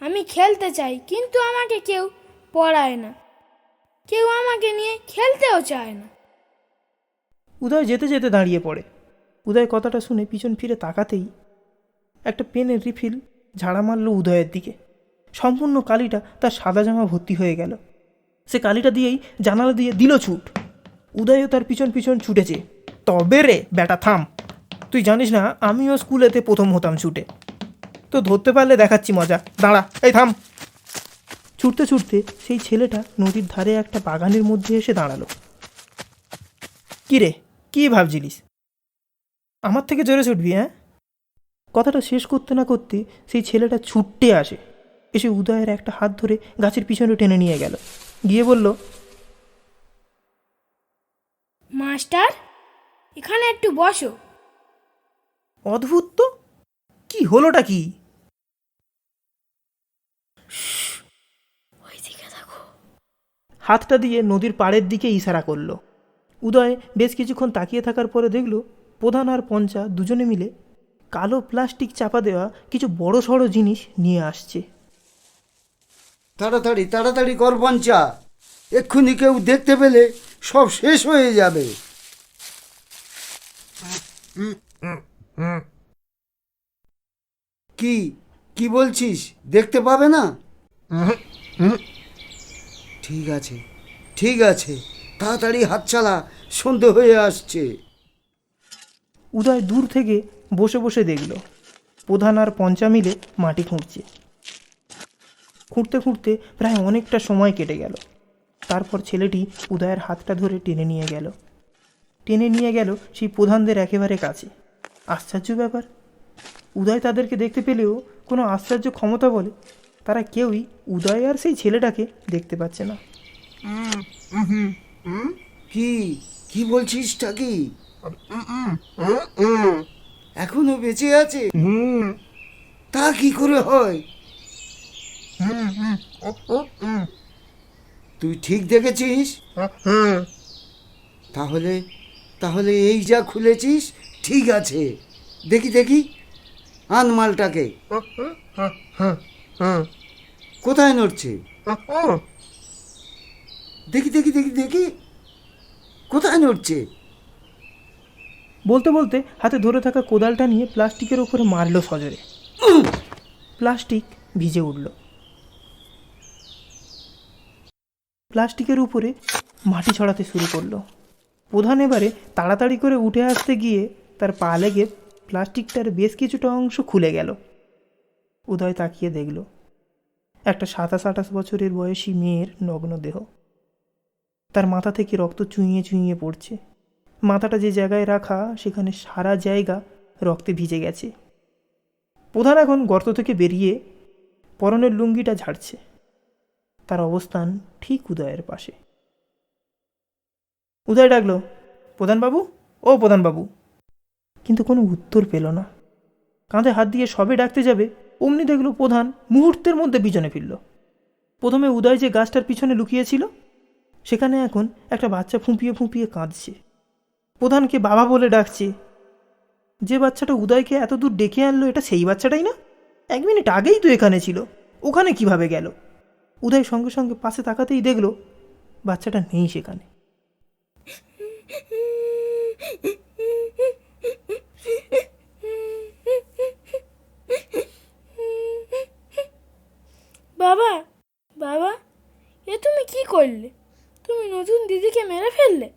আমি খেলতে চাই, কিন্তু আমাকে কেউ পড়ায় না, কেউ আমাকে নিয়ে খেলতেও চায় না। উদয় যেতে যেতে দাঁড়িয়ে পড়ে। উদয় কথাটা শুনে পিছন ফিরে তাকাতেই একটা পেনের রিফিল ঝাড়া মারল উদয়ের দিকে। সম্পূর্ণ কালিটা তার সাদা জামা ভর্তি হয়ে গেল। সে কালিটা দিয়েই জানালা দিয়ে দিল ছুট। উদয়ও তার পিছন পিছন ছুটেছে। তবে রে ব্যাটা, থাম, তুই জানিস না আমিও স্কুলেতে প্রথম হতাম ছুটে। তো ধরতে পারলে দেখাচ্ছি মজা, দাঁড়া, এই থাম। ছুটতে ছুটতে সেই ছেলেটা নদীর ধারে একটা বাগানের মধ্যে এসে দাঁড়ালো। কি রে, কি ভাবছিলিস? আমার থেকে জোরে ছুটবি? কথাটা শেষ করতে না করতে সেই ছেলেটা ছুটতে আসে, এসে উদয়ের একটা হাত ধরে গাছের পিছনে টেনে নিয়ে গেল। গিয়ে বলল, মাস্টার, এখানে একটু বসো। অদ্ভুত তো, কি হলোটা কি? ওইদিকে দেখো। হাতটা দিয়ে নদীর পাড়ের দিকে ইশারা করল। উদয় বেশ কিছুক্ষণ তাকিয়ে থাকার পরে দেখল প্রধান আর পঞ্চা দুজনে মিলে কালো প্লাস্টিক চাপা দেওয়া কিছু বড় সড়ো জিনিস নিয়ে আসছে। তাড়াতাড়ি কর পঞ্চা, এক্ষুনি কেউ দেখতে পেলে সব শেষ হয়ে যাবে। কি বলছিস? দেখতে পাবে না? ঠিক আছে, তাড়াতাড়ি হাত চালা, সন্ধে হয়ে আসছে। উদয় দূর থেকে বসে বসে দেখল প্রধান আর পঞ্চা মিলে মাটি খুঁড়ছে। খুঁড়তে খুঁড়তে প্রায় অনেকটা সময় কেটে গেল। তারপর ছেলেটি উদয়ের হাতটা ধরে টেনে নিয়ে গেল সেই প্রধানদের একেবারে কাছে। আশ্চর্য ব্যাপার, উদয় তাদেরকে দেখতে পেলেও কোনো আশ্চর্য ক্ষমতা বলে তারা কেউই উদয় আর সেই ছেলেটাকে দেখতে পাচ্ছে না। কি বলছিসটা কি? এখনো বেঁচে আছে? তা কি করে হয়? তুই ঠিক দেখেছিস? তাহলে তাহলে এই যা খুলেছিস ঠিক আছে। দেখি দেখি, আন মালটাকে। কোথায় নড়ছে? দেখি দেখি দেখি দেখি, কোথায় নড়ছে? বলতে বলতে হাতে ধরে থাকা কোদালটা নিয়ে প্লাস্টিকের উপরে মারল সজোরে। প্লাস্টিক ভিজে উঠল। প্লাস্টিকের উপরে মাটি ছড়াতে শুরু করলো। প্রধান এবারে তাড়াতাড়ি করে উঠে আসতে গিয়ে তার পা লেগে প্লাস্টিকটার বেশ কিছুটা অংশ খুলে গেল। উদয় তাকিয়ে দেখল একটা 27-28 বছরের বয়সী মেয়ের নগ্ন দেহ। তার মাথা থেকে রক্ত চুইয়ে চুইয়ে পড়ছে। মাথাটা যে জায়গায় রাখা সেখানে সারা জায়গা রক্তে ভিজে গেছে। প্রধান এখন গর্ত থেকে বেরিয়ে পরনের লুঙ্গিটা ঝাড়ছে। তার অবস্থান ঠিক উদয়ের পাশে। উদয় ডাকলো, প্রধানবাবু, ও প্রধানবাবু। কিন্তু কোনো উত্তর পেল না। কাঁধে হাত দিয়ে সবে ডাকতে যাবে অমনি দেখলো প্রধান মুহূর্তের মধ্যে পিছনে ফিরল। প্রথমে উদয় যে গাছটার পিছনে লুকিয়েছিল সেখানে এখন একটা বাচ্চা ফুঁপিয়ে ফুঁপিয়ে কাঁদছে। প্রধানকে বাবা বলে ডাকছে। যে বাচ্চাটা উদয়কে এত দূর ডেকে আনলো এটা সেই বাচ্চাটাই না? 1 মিনিট আগেই তো এখানে ছিল, ওখানে কিভাবে গেল? উদয় সঙ্গে সঙ্গে পাশে তাকাতেই দেখলো বাচ্চাটা নেই সেখানে। বাবা, বাবা, এ তুমি কি করলে? তুমি নতুন দিদিকে মেরে ফেললে?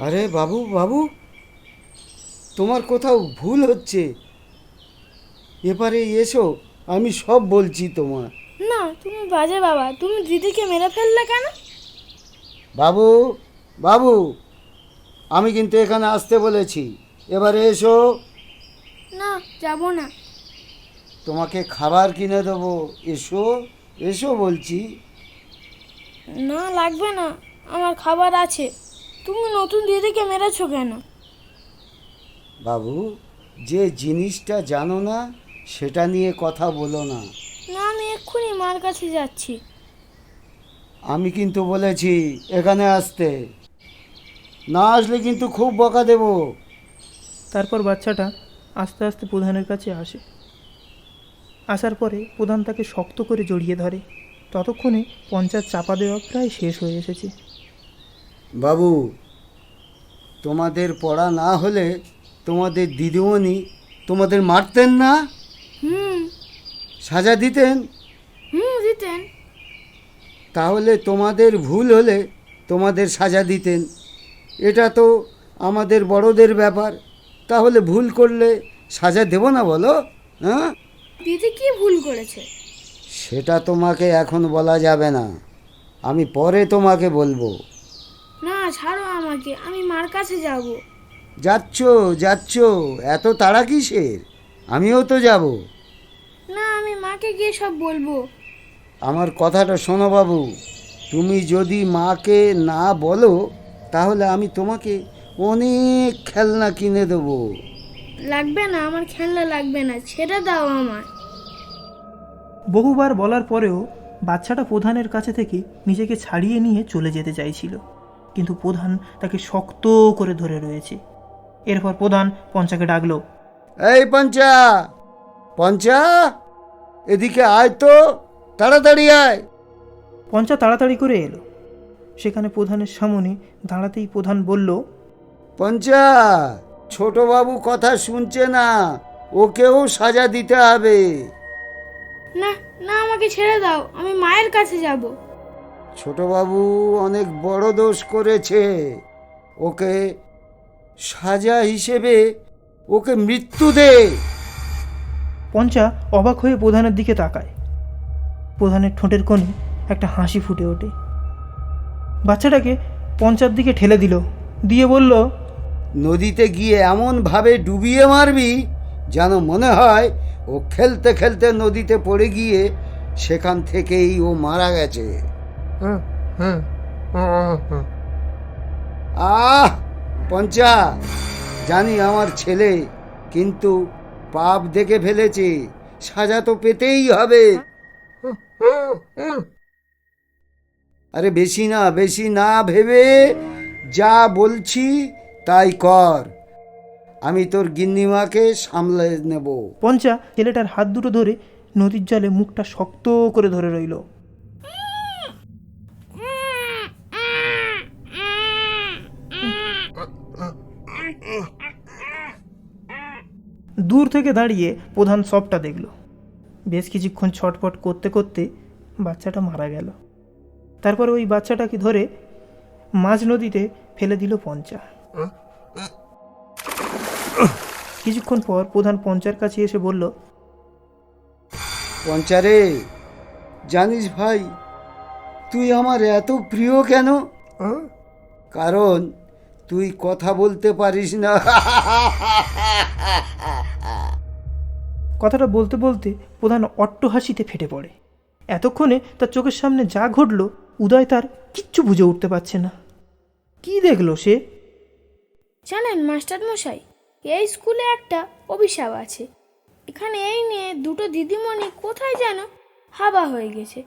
আরে বাবু, বাবু, তোমার কোথাও ভুল হচ্ছে। এপারে এসো, আমি সব বলছি তোমার। না, তুমি বাজে বাবা, তুমি দিদিকে মেরে ফেললে কেন? বাবু, বাবু, আমি কিন্তু এখানে আসতে বলেছি। এবারে এসো। না, যাব না। তোমাকে খাবার কিনে দেবো, এসো এসো বলছি। না, লাগবে না, আমার খাবার আছে। তুমি নতুন দিদিকে মেরেছো কেন? বাবু, যে জিনিসটা জানো না সেটা নিয়ে কথা বলো না। না, আমি এক্ষুনি মার কাছে যাচ্ছি। আমি কিন্তু বলেছি এখানে আসতে, না আসলে কিন্তু খুব বকা দেবো। তারপর বাচ্চাটা আস্তে আস্তে প্রধানের কাছে আসে। আসার পরে প্রধান তাকে শক্ত করে জড়িয়ে ধরে। ততক্ষণে পঞ্চায়েত চাপা দেওয়া প্রায় শেষ হয়ে এসেছে। বাবু, তোমাদের পড়া না হলে তোমাদের দিদিমণি তোমাদের মারতেন না, হুম সাজা দিতেন। দিতেন। তাহলে তোমাদের ভুল হলে তোমাদের সাজা দিতেন। এটা তো আমাদের বড়দের ব্যাপার। তাহলে ভুল করলে সাজা দেব না বলো? হ্যাঁ, দিদি কি ভুল করেছে? সেটা তোমাকে এখন বলা যাবে না, আমি পরে তোমাকে বলবো। না, ছাড়ো আমাকে, আমি মার কাছে যাব। যাচ্ছ যাচ্ছ, এত তাড়া কিসের? আমিও তো যাব। না, আমি মাকে গিয়ে সব বলবো। আমার কথাটা শোনো বাবু, তুমি যদি মাকে না বলো তাহলে আমি তোমাকে অনেক খেলনা কিনে দেবো। লাগবে না, আমার খেলনা লাগবে না, ছেড়ে দাও আমার। বহুবার বলার পরেও বাচ্চাটা প্রধানের কাছে থেকে নিজেকে ছাড়িয়ে নিয়ে চলে যেতে চাইছিল, কিন্তু প্রধান তাকে শক্ত করে ধরে রয়েছে। এরপর প্রধান পঞ্চাকে ডাকলো, এই পঞ্চা, পঞ্চা, এদিকে আয় তো, তাড়াতাড়ি আয়। পঞ্চা তাড়াতাড়ি করে এলো। সেখানে প্রধানের সামনে দাঁড়াতেই প্রধান বলল, পঞ্চা, ছোটবাবু কথা শুনছে না, ওকেও সাজা দিতে হবে। না না, আমাকে ছেড়ে দাও, আমি মায়ের কাছে যাব। ছোটবাবু অনেক বড় দোষ করেছে, ওকে সাজা হিসেবে ওকে মৃত্যু দে। পঞ্চা অবাক হয়ে প্রধানের দিকে তাকায়। প্রধানের ঠোঁটের কোণে একটা হাসি ফুটে ওঠে। বাচ্চাটাকে পঞ্চার দিকে ঠেলে দিল, দিয়ে বলল, নদীতে গিয়ে এমনভাবে ডুবিয়ে মারবি যেন মনে হয় ও খেলতে খেলতে নদীতে পড়ে গিয়ে সেখান থেকেই ও মারা গেছে। আহ পঞ্চা, জানি আমার ছেলে কিন্তু পাপ দেখে ফেলেছে, সাজা তো পেতেই হবে। আরে বেশি না ভেবে যা বলছি তাই কর, আমি তোর গিন্নিমাকে সামলে নেব। পঞ্চা ছেলেটার হাত দুটো ধরে নদীর জলে মুখটা শক্ত করে ধরে রইল। দূর থেকে দাঁড়িয়ে প্রধান সবটা দেখল। বেশ কিছুক্ষণ ছটফট করতে করতে বাচ্চাটা মারা গেল। তারপর ওই বাচ্চাটাকে ধরে মাঝ নদীতে ফেলে দিল পঞ্চা। কিছুক্ষণ পর প্রধান পঞ্চার কাছে এসে বলল, পঞ্চারে, জানিস ভাই, তুই আমার এত প্রিয় কেন? কারণ তুই কথা বলতে পারিস না। কথাটা বলতে বলতে প্রধান অট্টহাসিতে ফেটে পড়ে। এতক্ষণে তার চোখের সামনে যা ঘটল উদয় তার কিচ্ছু বুঝে উঠতে পারছে না। কি দেখলো সে? জানেন মাস্টার মশাই, এই স্কুলে একটা অভিশাপ আছে। এখানে এই নিয়ে দুটো দিদিমণি কোথায় যেন হাবা হয়ে গেছে।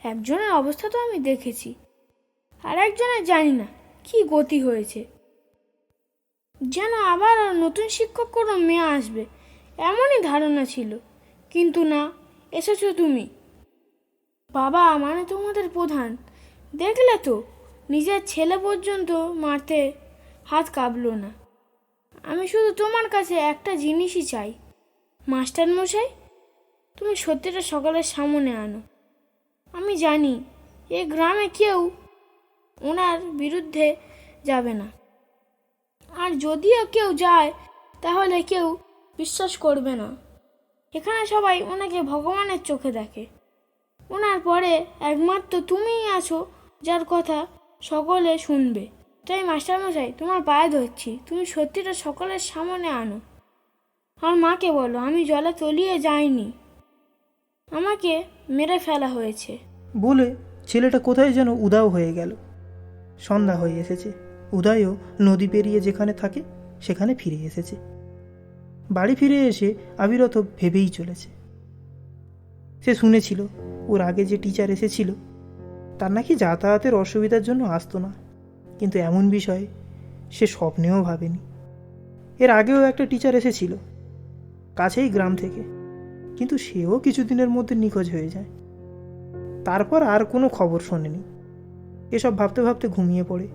একজনের অবস্থা তো আমি দেখেছি, আর একজনের জানি না কি গতি হয়েছে। যেন আবার নতুন শিক্ষক কোনো মেয়ে আসবে এমনই ধারণা ছিল, কিন্তু না, এসেছো তুমি। বাবা মানে তোমাদের প্রধান, দেখলে তো নিজের ছেলে পর্যন্ত মারতে হাত কাঁপলো না। আমি শুধু তোমার কাছে একটা জিনিসই চাই মাস্টার মশাই, তুমি সত্যিটা সকলের সামনে আনো। আমি জানি এ গ্রামে কেউ ওনার বিরুদ্ধে যাবে না, আর যদিও কেউ যায় তাহলে কেউ বিশ্বাস করবে না। এখানে সবাই ওনাকে ভগবানের চোখে দেখে। ওনার পরে একমাত্র তুমিই আছো যার কথা সকলে শুনবে। তাই মাস্টারমশাই, তোমার পায়ে ধরছি, তুমি সত্যিটা সকলের সামনে আনো। আর মাকে বলো আমি জলে তলিয়ে যাইনি, আমাকে মেরে ফেলা হয়েছে। বলে ছেলেটা কোথায় যেন উধাও হয়ে গেল। সন্ধ্যা হয়ে এসেছে। উদয়ও নদী পেরিয়ে যেখানে থাকে সেখানে ফিরে এসেছে। বাড়ি ফিরে এসে আবিরত ভেবেই চলেছে। সে শুনেছিল ওর আগে যে টিচার এসেছিল তার নাকি যাতায়াতের অসুবিধার জন্য আসতো না, কিন্তু এমন বিষয় সে স্বপ্নেও ভাবেনি। এর আগেও একটা টিচার এসেছিল কাছেই গ্রাম থেকে, কিন্তু সেও কিছুদিনের মধ্যে নিখোঁজ হয়ে যায়। তারপর আর কোনো খবর শোনেনি। এসব ভাবতে ভাবতে ঘুমিয়ে পড়ে।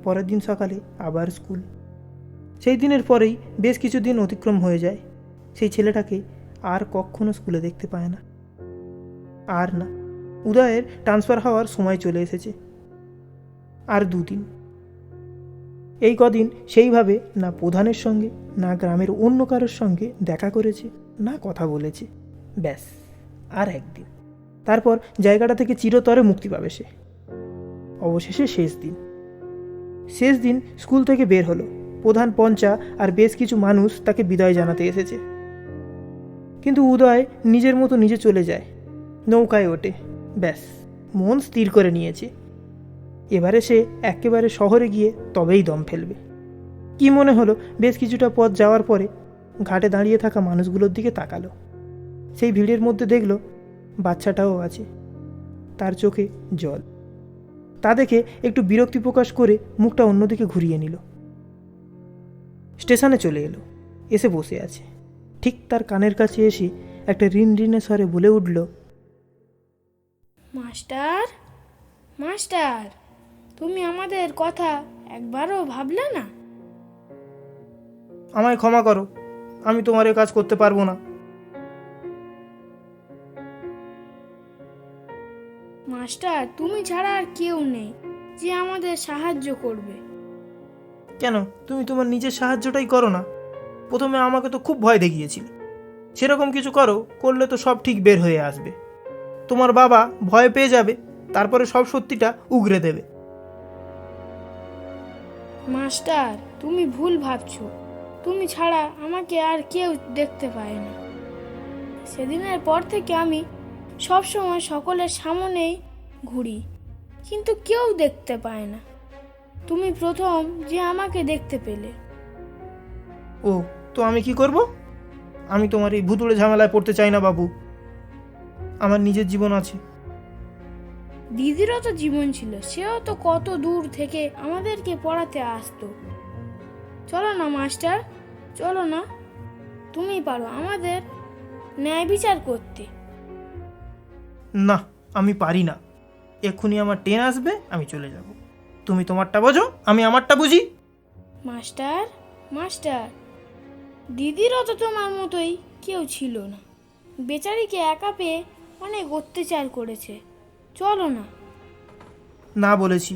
পরের দিন সকালে আবার স্কুল। সেই দিনের পরেই বেশ কিছুদিন অতিক্রম হয়ে যায়। সেই ছেলেটাকে আর কখনো স্কুলে দেখতে পায় না। আর না, উদয়ের ট্রান্সফার হওয়ার সময় চলে এসেছে। আর 2 দিন। এই কদিন সেইভাবে না প্রধানের সঙ্গে না গ্রামের অন্য কারোর সঙ্গে দেখা করেছে, না কথা বলেছে। ব্যাস, আর একদিন, তারপর জায়গাটা থেকে চিরতরে মুক্তি পাবে সে। অবশেষে শেষ দিন স্কুল থেকে বের হলো। প্রধান পঞ্চা আর বেশ কিছু মানুষ তাকে বিদায় জানাতে এসেছে। কিন্তু উদয় নিজের মতো নিজে চলে যায়, নৌকায় ওঠে। ব্যাস, মন স্থির করে নিয়েছে এবারে সে একেবারে শহরে গিয়ে তবেই দম ফেলবে। কি মনে হলো, বেশ কিছুটা পথ যাওয়ার পরে ঘাটে দাঁড়িয়ে থাকা মানুষগুলোর দিকে তাকালো। সেই ভিড়ের মধ্যে দেখল বাচ্চাটাও আছে, তার চোখে জল। তা দেখে একটু বিরক্তি প্রকাশ করে মুখটা অন্যদিকে ঘুরিয়ে নিল। স্টেশনে চলে এলো, এসে বসে আছে। ঠিক তার কানের কাছে এসে একটা রিনরিনে স্বরে বলে উঠল, মাস্টার, মাস্টার, তুমি আমাদের কথা একবারও ভাবলে না? আমায় ক্ষমা করো, আমি তোমার এ কাজ করতে পারবো না। মাস্টার, তুমি ছাড়া আর কেউ নেই যে আমাদের সাহায্য করবে। কেন, তুমি তোমার নিজের সাহায্যটাই করো না? প্রথমে আমাকে তো খুব ভয় দেখিয়েছিলে। সেরকম কিছু করলে তো সব ঠিক বের হয়ে আসবে। তোমার বাবা ভয় পেয়ে যাবে, তারপরে সব সত্যিটা উগরে দেবে। মাস্টার, তুমি ভুল ভাবছো। তুমি ছাড়া আমাকে আর কেউ দেখতে পায় না। সেদিনের পর থেকে আমি সবসময় সকলের সামনেই ঘুরি, কিন্তু কেউ দেখতে পায় না। তুমি প্রথম যে আমাকে দেখতে পেলে। ও, তো আমি কি করব? আমি তোমার এই ভুতুড়ে ঝামেলায় পড়তে চাই না বাবু। আমার নিজের জীবন আছে। দিদিরও তো জীবন ছিল, সেও তো কত দূর থেকে আমাদেরকে পড়াতে আসতো। চলো না মাস্টার, চলো না, তুমি পারো আমাদের ন্যায় বিচার করতে। না, আমি পারি না। এক্ষুনি আমার ট্রেন আসবে, আমি চলে যাব। তুমি তোমারটা বোঝো, আমি আমারটা বুঝি। মাস্টার, মাস্টার, দিদিরও তো তোমার মতোই কেউ ছিল না, বেচারিকে একা পেয়ে অনেক অত্যাচার করেছে। চলো না। না বলেছি,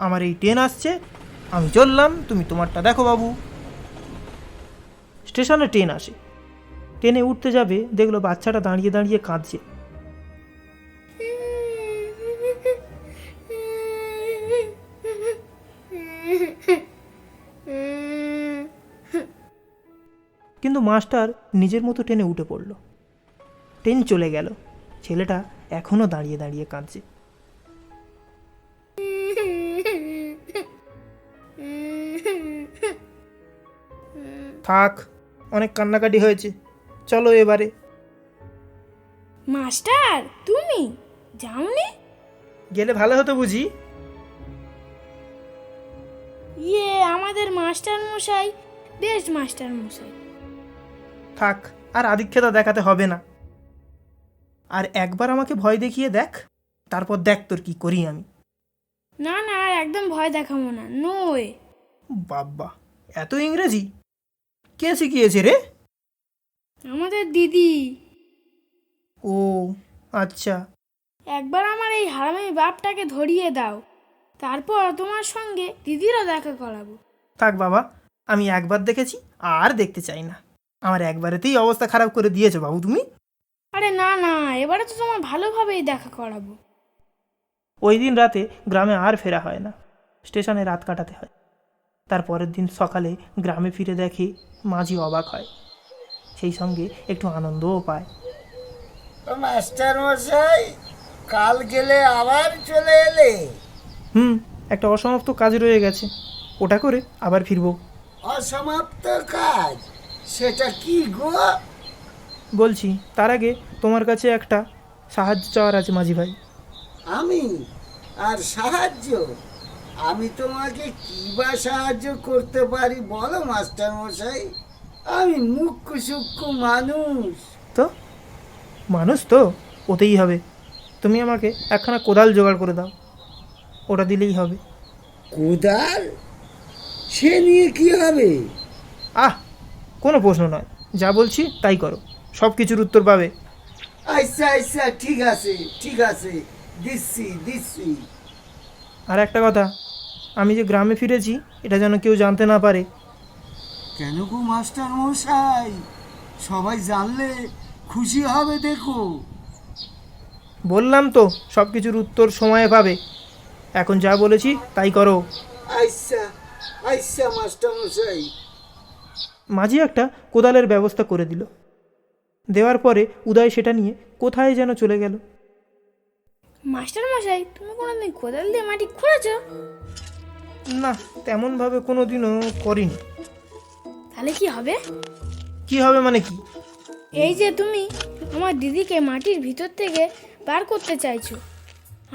আমার এই ট্রেন আসছে, আমি চললাম, তুমি তোমারটা দেখো বাবু। স্টেশনে ট্রেন আসে। ট্রেনে উঠতে যাবে, দেখলো বাচ্চাটা দাঁড়িয়ে দাঁড়িয়ে কাঁদছে। কিন্তু মাস্টার নিজের মতো ট্রেনে উঠে পড়ল। ট্রেন চলে গেল, ছেলেটা এখনো দাঁড়িয়ে দাঁড়িয়ে কাঁদছে। থাক, অনেক কান্নাকাটি হয়েছে, চলো এবারে। মাস্টার, তুমি যাওনি? গেলে ভালো হতো বুঝি। আমাদের মাস্টার মশাই বেশ মাস্টার মশাই। থাক, আর আদিক্ষেতা দেখাতে হবে না। আর একবার আমাকে ভয় দেখিয়ে দেখ, তারপর দেখ তোর কি করি আমি। না না, আর একদম ভয় দেখাবো না, নোয়ে। বাবা, এত ইংরেজি কে শিখিয়েছে রে? আমাদের দিদি। ও আচ্ছা। একবার আমার এই হারামি বাপটাকে ধরিয়ে দাও, তারপর তোমার সঙ্গে দিদিরও দেখা করাবো। থাক বাবা, আমি একবার দেখেছি, আর দেখতে চাই না। আমার একবারেতেই অবস্থা খারাপ করে দিয়েছো বাবু তুমি। আরে না না, এবারে তো তোমার ভালোভাবেই দেখা করাবো। ওই দিন রাতে গ্রামে আর ফেরা হয় না, স্টেশনে রাত কাটাতে হয়। তার পরের দিন সকালে গ্রামে ফিরে দেখে মাঝি অবাক হয়, সেই সঙ্গে একটু আনন্দও পায়। মাস্টার মশাই, কাল গেলে আবার চলে এলে? একটা অসমাপ্ত কাজ রয়ে গেছে, ওটা করে আবার ফিরবো। অসমাপ্ত কাজ? সেটা কি গো? বলছি, তার আগে তোমার কাছে একটা সাহায্য চাওয়ার আছে মাঝি ভাই। আমি? আর সাহায্য? আমি তোমাকে কি বা সাহায্য করতে পারি বলো মাস্টার মশাই? আমি মুখ্য সূক্ষ্ম মানুষ। তো মানুষ তো ওতেই হবে। তুমি আমাকে একখানা কোদাল জোগাড় করে দাও, ওটা দিলেই হবে। কোদাল? সে নিয়ে কি হবে? কোনো প্রশ্ন নয়, যা বলছি তাই করো, সব কিছুর উত্তর পাবে। আচ্ছা আচ্ছা, ঠিক আছে ঠিক আছে, দিচ্ছি দিচ্ছি। আর একটা কথা, আমি যে গ্রামে ফিরেছি এটা যেন কেউ জানতে না পারে। কেন গো মাস্টার মশাই? সবাই জানলে খুশি হবে দেখো। বললাম তো, সব কিছুর উত্তর সময়ে পাবে। এখন যা বলেছি তাই করো। আচ্ছা আচ্ছা মাস্টার মশাই। মাঝি একটা কোদালের ব্যবস্থা করে দিল। দেওয়ার পরে উদয় সেটা নিয়ে কোথায় যেন চলে গেল। মাস্টার মশাই, তুমি কোনোদিন কোদাল দিয়ে মাটি খুঁড়েছো? না, তেমনভাবে কোনো দিনও করিনি। তাহলে কি হবে? কি হবে মানে কি? এই যে তুমি আমার দিদিকে মাটির ভিতর থেকে বার করতে চাইছো,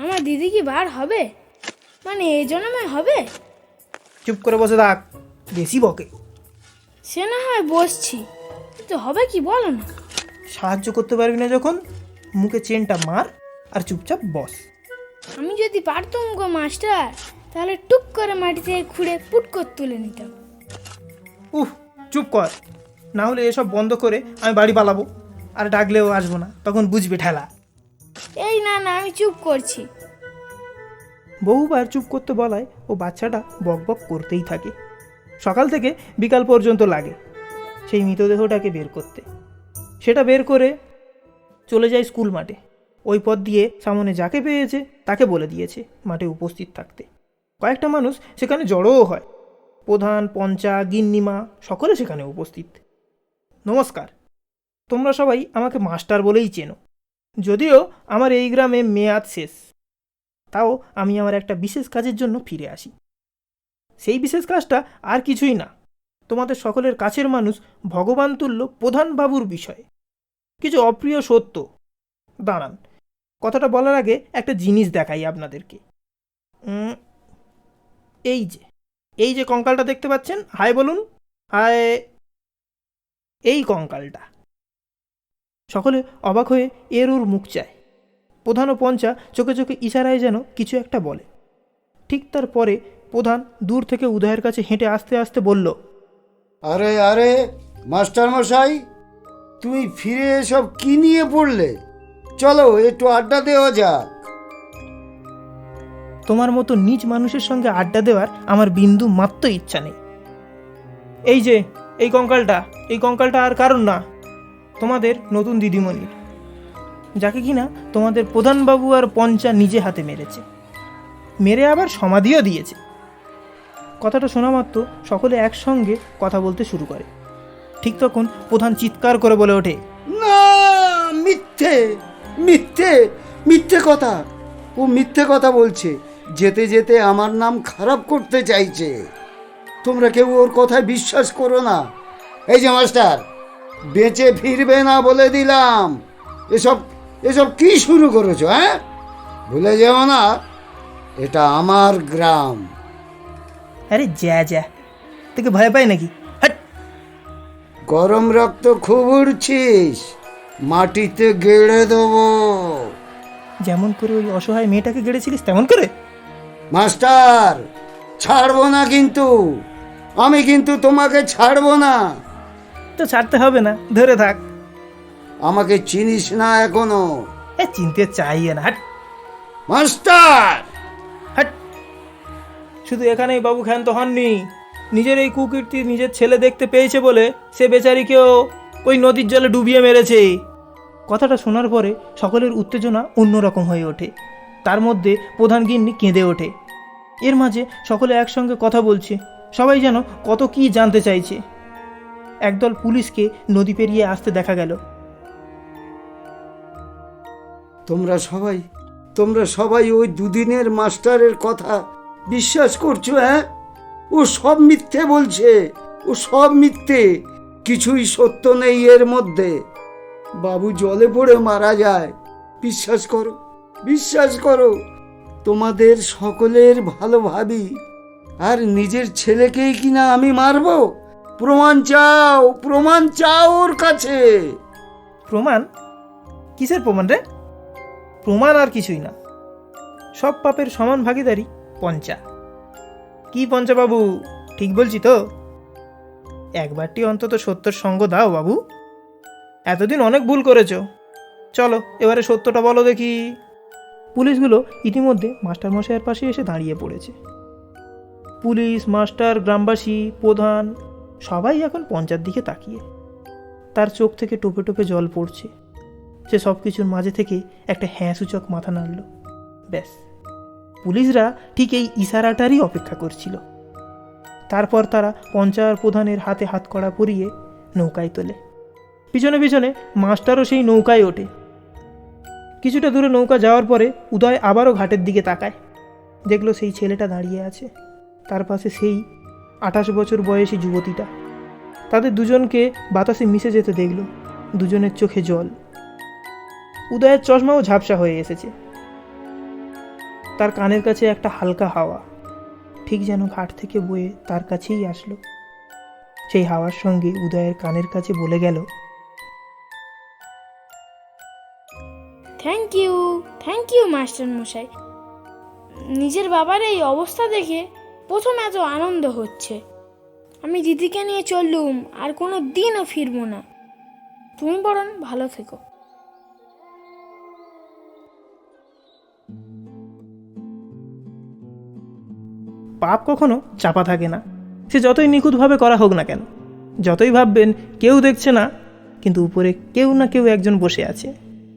আমার দিদি কি বার হবে? মানে এই জন্মে হবে? চুপ করে বসে থাক, বেশি বকে। সে না হয় বসছি, কিন্তু হবে কি বলো না। সাহায্য করতে পারবি না যখন, মুখে চেনটা মার আর চুপচাপ বস। আমি যদি পারতাম গো মাস্টার, তাহলে টুক করে মাটি থেকে খুঁড়ে পুট করে তুলে নিতাম। চুপ কর, না হলে এসব বন্ধ করে আমি বাড়ি পালাবো, আর ডাকলেও আসবো না, তখন বুঝবে ঠেলা। এই না না, আমি চুপ করছি। বহুবার চুপ করতে বলায় ও বাচ্চাটা বক বক করতেই থাকে। সকাল থেকে বিকাল পর্যন্ত লাগে সেই মৃতদেহটাকে বের করতে। সেটা বের করে চলে যায় স্কুল মাঠে। ওই পথ দিয়ে সামনে যাকে পেয়েছে তাকে বলে দিয়েছে মাঠে উপস্থিত থাকতে। কয়েকটা মানুষ সেখানে জড়োও হয়, প্রধান, পঞ্চা, গিন্নিমা সকলে সেখানে উপস্থিত। নমস্কার, তোমরা সবাই আমাকে মাস্টার বলেই চেনো। যদিও আমার এই গ্রামে মেয়াদ শেষ, তাও আমি আমার একটা বিশেষ কাজের জন্য ফিরে আসি। সেই বিশেষ কাজটা আর কিছুই না, তোমাদের সকলের কাছের মানুষ ভগবান তুল্য প্রধান বাবুর বিষয়ে কিছু অপ্রিয় সত্য। দাঁড়ান, কথাটা বলার আগে একটা জিনিস দেখাই আপনাদেরকে। এই যে কঙ্কালটা দেখতে পাচ্ছেন, হায় বলুন, হায়। এই কঙ্কালটা। সকলে অবাক হয়ে এর ওর মুখ চায়। প্রধান ও পঞ্চা চোখে চোখে ইশারায় যেন কিছু একটা বলে। ঠিক তারপরে প্রধান দূর থেকে উদয়ের কাছে হেঁটে আসতে আসতে বলল, আরে আরে মাস্টার মশাই, তুমি ফিরে এসব কি নিয়ে পড়লে? চলো একটু আড্ডা দেওয়া যাক। তোমার মতো নিজ মানুষের সঙ্গে আড্ডা দেওয়ার আমার বিন্দু মাত্র ইচ্ছা নেই। এই কঙ্কালটা আর কারণ না, তোমাদের নতুন দিদিমণির, যাকে কিনা তোমাদের প্রধানবাবু আর পঞ্চা নিজে হাতে মেরে আবার সমাধিও দিয়েছে। কথাটা শোনা মাত্র সকলে একসঙ্গে কথা বলতে শুরু করে। ঠিক তখন প্রধান চিৎকার করে বলে ওঠে, না, মিথ্যে মিথ্যে মিথ্যে কথা! ও মিথ্যে কথা বলছে, যেতে যেতে আমার নাম খারাপ করতে চাইছে। তোমরা কেউ ওর কথায় বিশ্বাস করো না। এই যে মাস্টার, বেঁচে ফিরবে না বলে দিলাম। এসব এসব কি শুরু করেছো? হ্যাঁ, ভুলে যেও না, এটা আমার গ্রাম। আরে যা তোকে ভয় পাই নাকি? হাট! গরম রক্ত খুব উড়ছিস, মাটিতে গেড়ে দেবো। যেমন করে ওই অসহায় মেয়েটাকে গেড়েছিলিস তেমন করে। মাস্টার, ছাড়বো না কিন্তু, আমি কিন্তু তোমাকে ছাড়বো না। তো ছাড়তে হবে না, ধরে থাক। আমাকে চিনিস না এখনো? চিনতে চাইয়ে না। হাট মাস্টার! হাট! শুধু এখানেই বাবু ক্ষান্ত হননি, নিজের এই কুকীর্তি নিজের ছেলে দেখতে পেয়েছে বলে সে বেচারিকেও ওই নদীর জলে ডুবিয়ে মেরেছে। কথাটা শোনার পরে সকলের উত্তেজনা অন্যরকম হয়ে ওঠে। তার মধ্যে প্রধান গিন্নি কেঁদে ওঠে। এর মাঝে সকলে একসঙ্গে কথা বলছে, সবাই যেন কত কি জানতে চাইছে। একদল পুলিশকে নদী পেরিয়ে আসতে দেখা গেল। তোমরা সবাই ওই দুদিনের মাস্টারের কথা বিশ্বাস করছো? হ্যাঁ, ও সব মিথ্যে বলছে, ও সব মিথ্যে, কিছুই সত্য নেই এর মধ্যে। বাবু জলে পড়ে মারা যায়, বিশ্বাস করো। তোমাদের সকলের ভালো ভাবি, আর নিজের ছেলেকেই কিনা আমি মারবো? প্রমাণ চাও ওর কাছে। প্রমাণ? কিসের প্রমাণ রে? প্রমাণ আর কিছুই না, সব পাপের সমান ভাগীদারি পঞ্চা। কি পঞ্চা বাবু, ঠিক বলছি তো? একবারটি অন্তত সত্যের সঙ্গ দাও বাবু। এতদিন অনেক ভুল করেছো, চলো এবারে সত্যটা বলো দেখি। পুলিশগুলো ইতিমধ্যে মাস্টারমশাইয়ের পাশে এসে দাঁড়িয়ে পড়েছে। পুলিশ, মাস্টার, গ্রামবাসী, প্রধান সবাই এখন পঞ্চার দিকে তাকিয়ে। তার চোখ থেকে টোপে টোপে জল পড়ছে। সে সব কিছুর মাঝে থেকে একটা হ্যাঁ সূচক মাথা নাড়ল। ব্যাস, পুলিশরা ঠিক এই ইশারাটারই অপেক্ষা করছিল। তারপর তারা পঞ্চায়েত প্রধানের হাতে হাত কড়া পরিয়ে নৌকায় তোলে। পিছনে পিছনে মাস্টারও সেই নৌকায় ওঠে। কিছুটা দূরে নৌকা যাওয়ার পরে উদয় আবারও ঘাটের দিকে তাকায়। দেখলো সেই ছেলেটা দাঁড়িয়ে আছে, তার পাশে সেই 28 বছর বয়সী যুবতীটা। তাদের দুজনকে বাতাসে মিশে যেতে দেখল। দুজনের চোখে জল। উদয়ের চশমাও ঝাপসা হয়ে এসেছে। তার কানের কাছে একটা হালকা হাওয়া, ঠিক যেন ঘাট থেকে বয়ে তার কাছেই আসলো। সেই হাওয়ার সঙ্গে উদয়ের কানের কাছে বলে গেল, থ্যাংক ইউ মাস্টার মশাই। নিজের বাবার এই অবস্থা দেখে প্রথম এত আনন্দ হচ্ছে। আমি দিদিকে নিয়ে চললুম, আর কোনো দিনও ফিরবো না। তুমি বরং ভালো থেকো। পাপ কখনো চাপা থাকে না, সে যতই নিখুঁতভাবে করা হোক না কেন। যতই ভাববেন কেউ দেখছে না, কিন্তু উপরে কেউ না কেউ একজন বসে আছে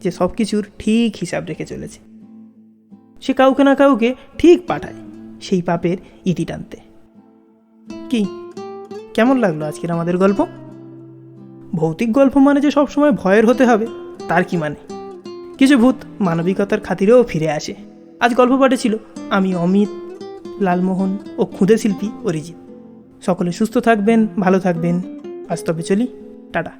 যে সব কিছুর ঠিক হিসাব রেখে চলেছে। সে কাউকে না কাউকে ঠিক পাঠায় সেই পাপের ইতি টানতে। কি কেমন লাগলো আজকের আমাদের গল্প? ভৌতিক গল্প মানে যে সবসময় ভয়ের হতে হবে তার কি মানে? কিছু ভূত মানবিকতার খাতিরেও ফিরে আসে। আজ গল্প পাঠে ছিল আমি অমিত, লালমোহন ও ক্ষুদে শিল্পী অরিজিৎ। সকলে সুস্থ থাকবেন, ভালো থাকবেন। আজ তবে চলি, টাটা।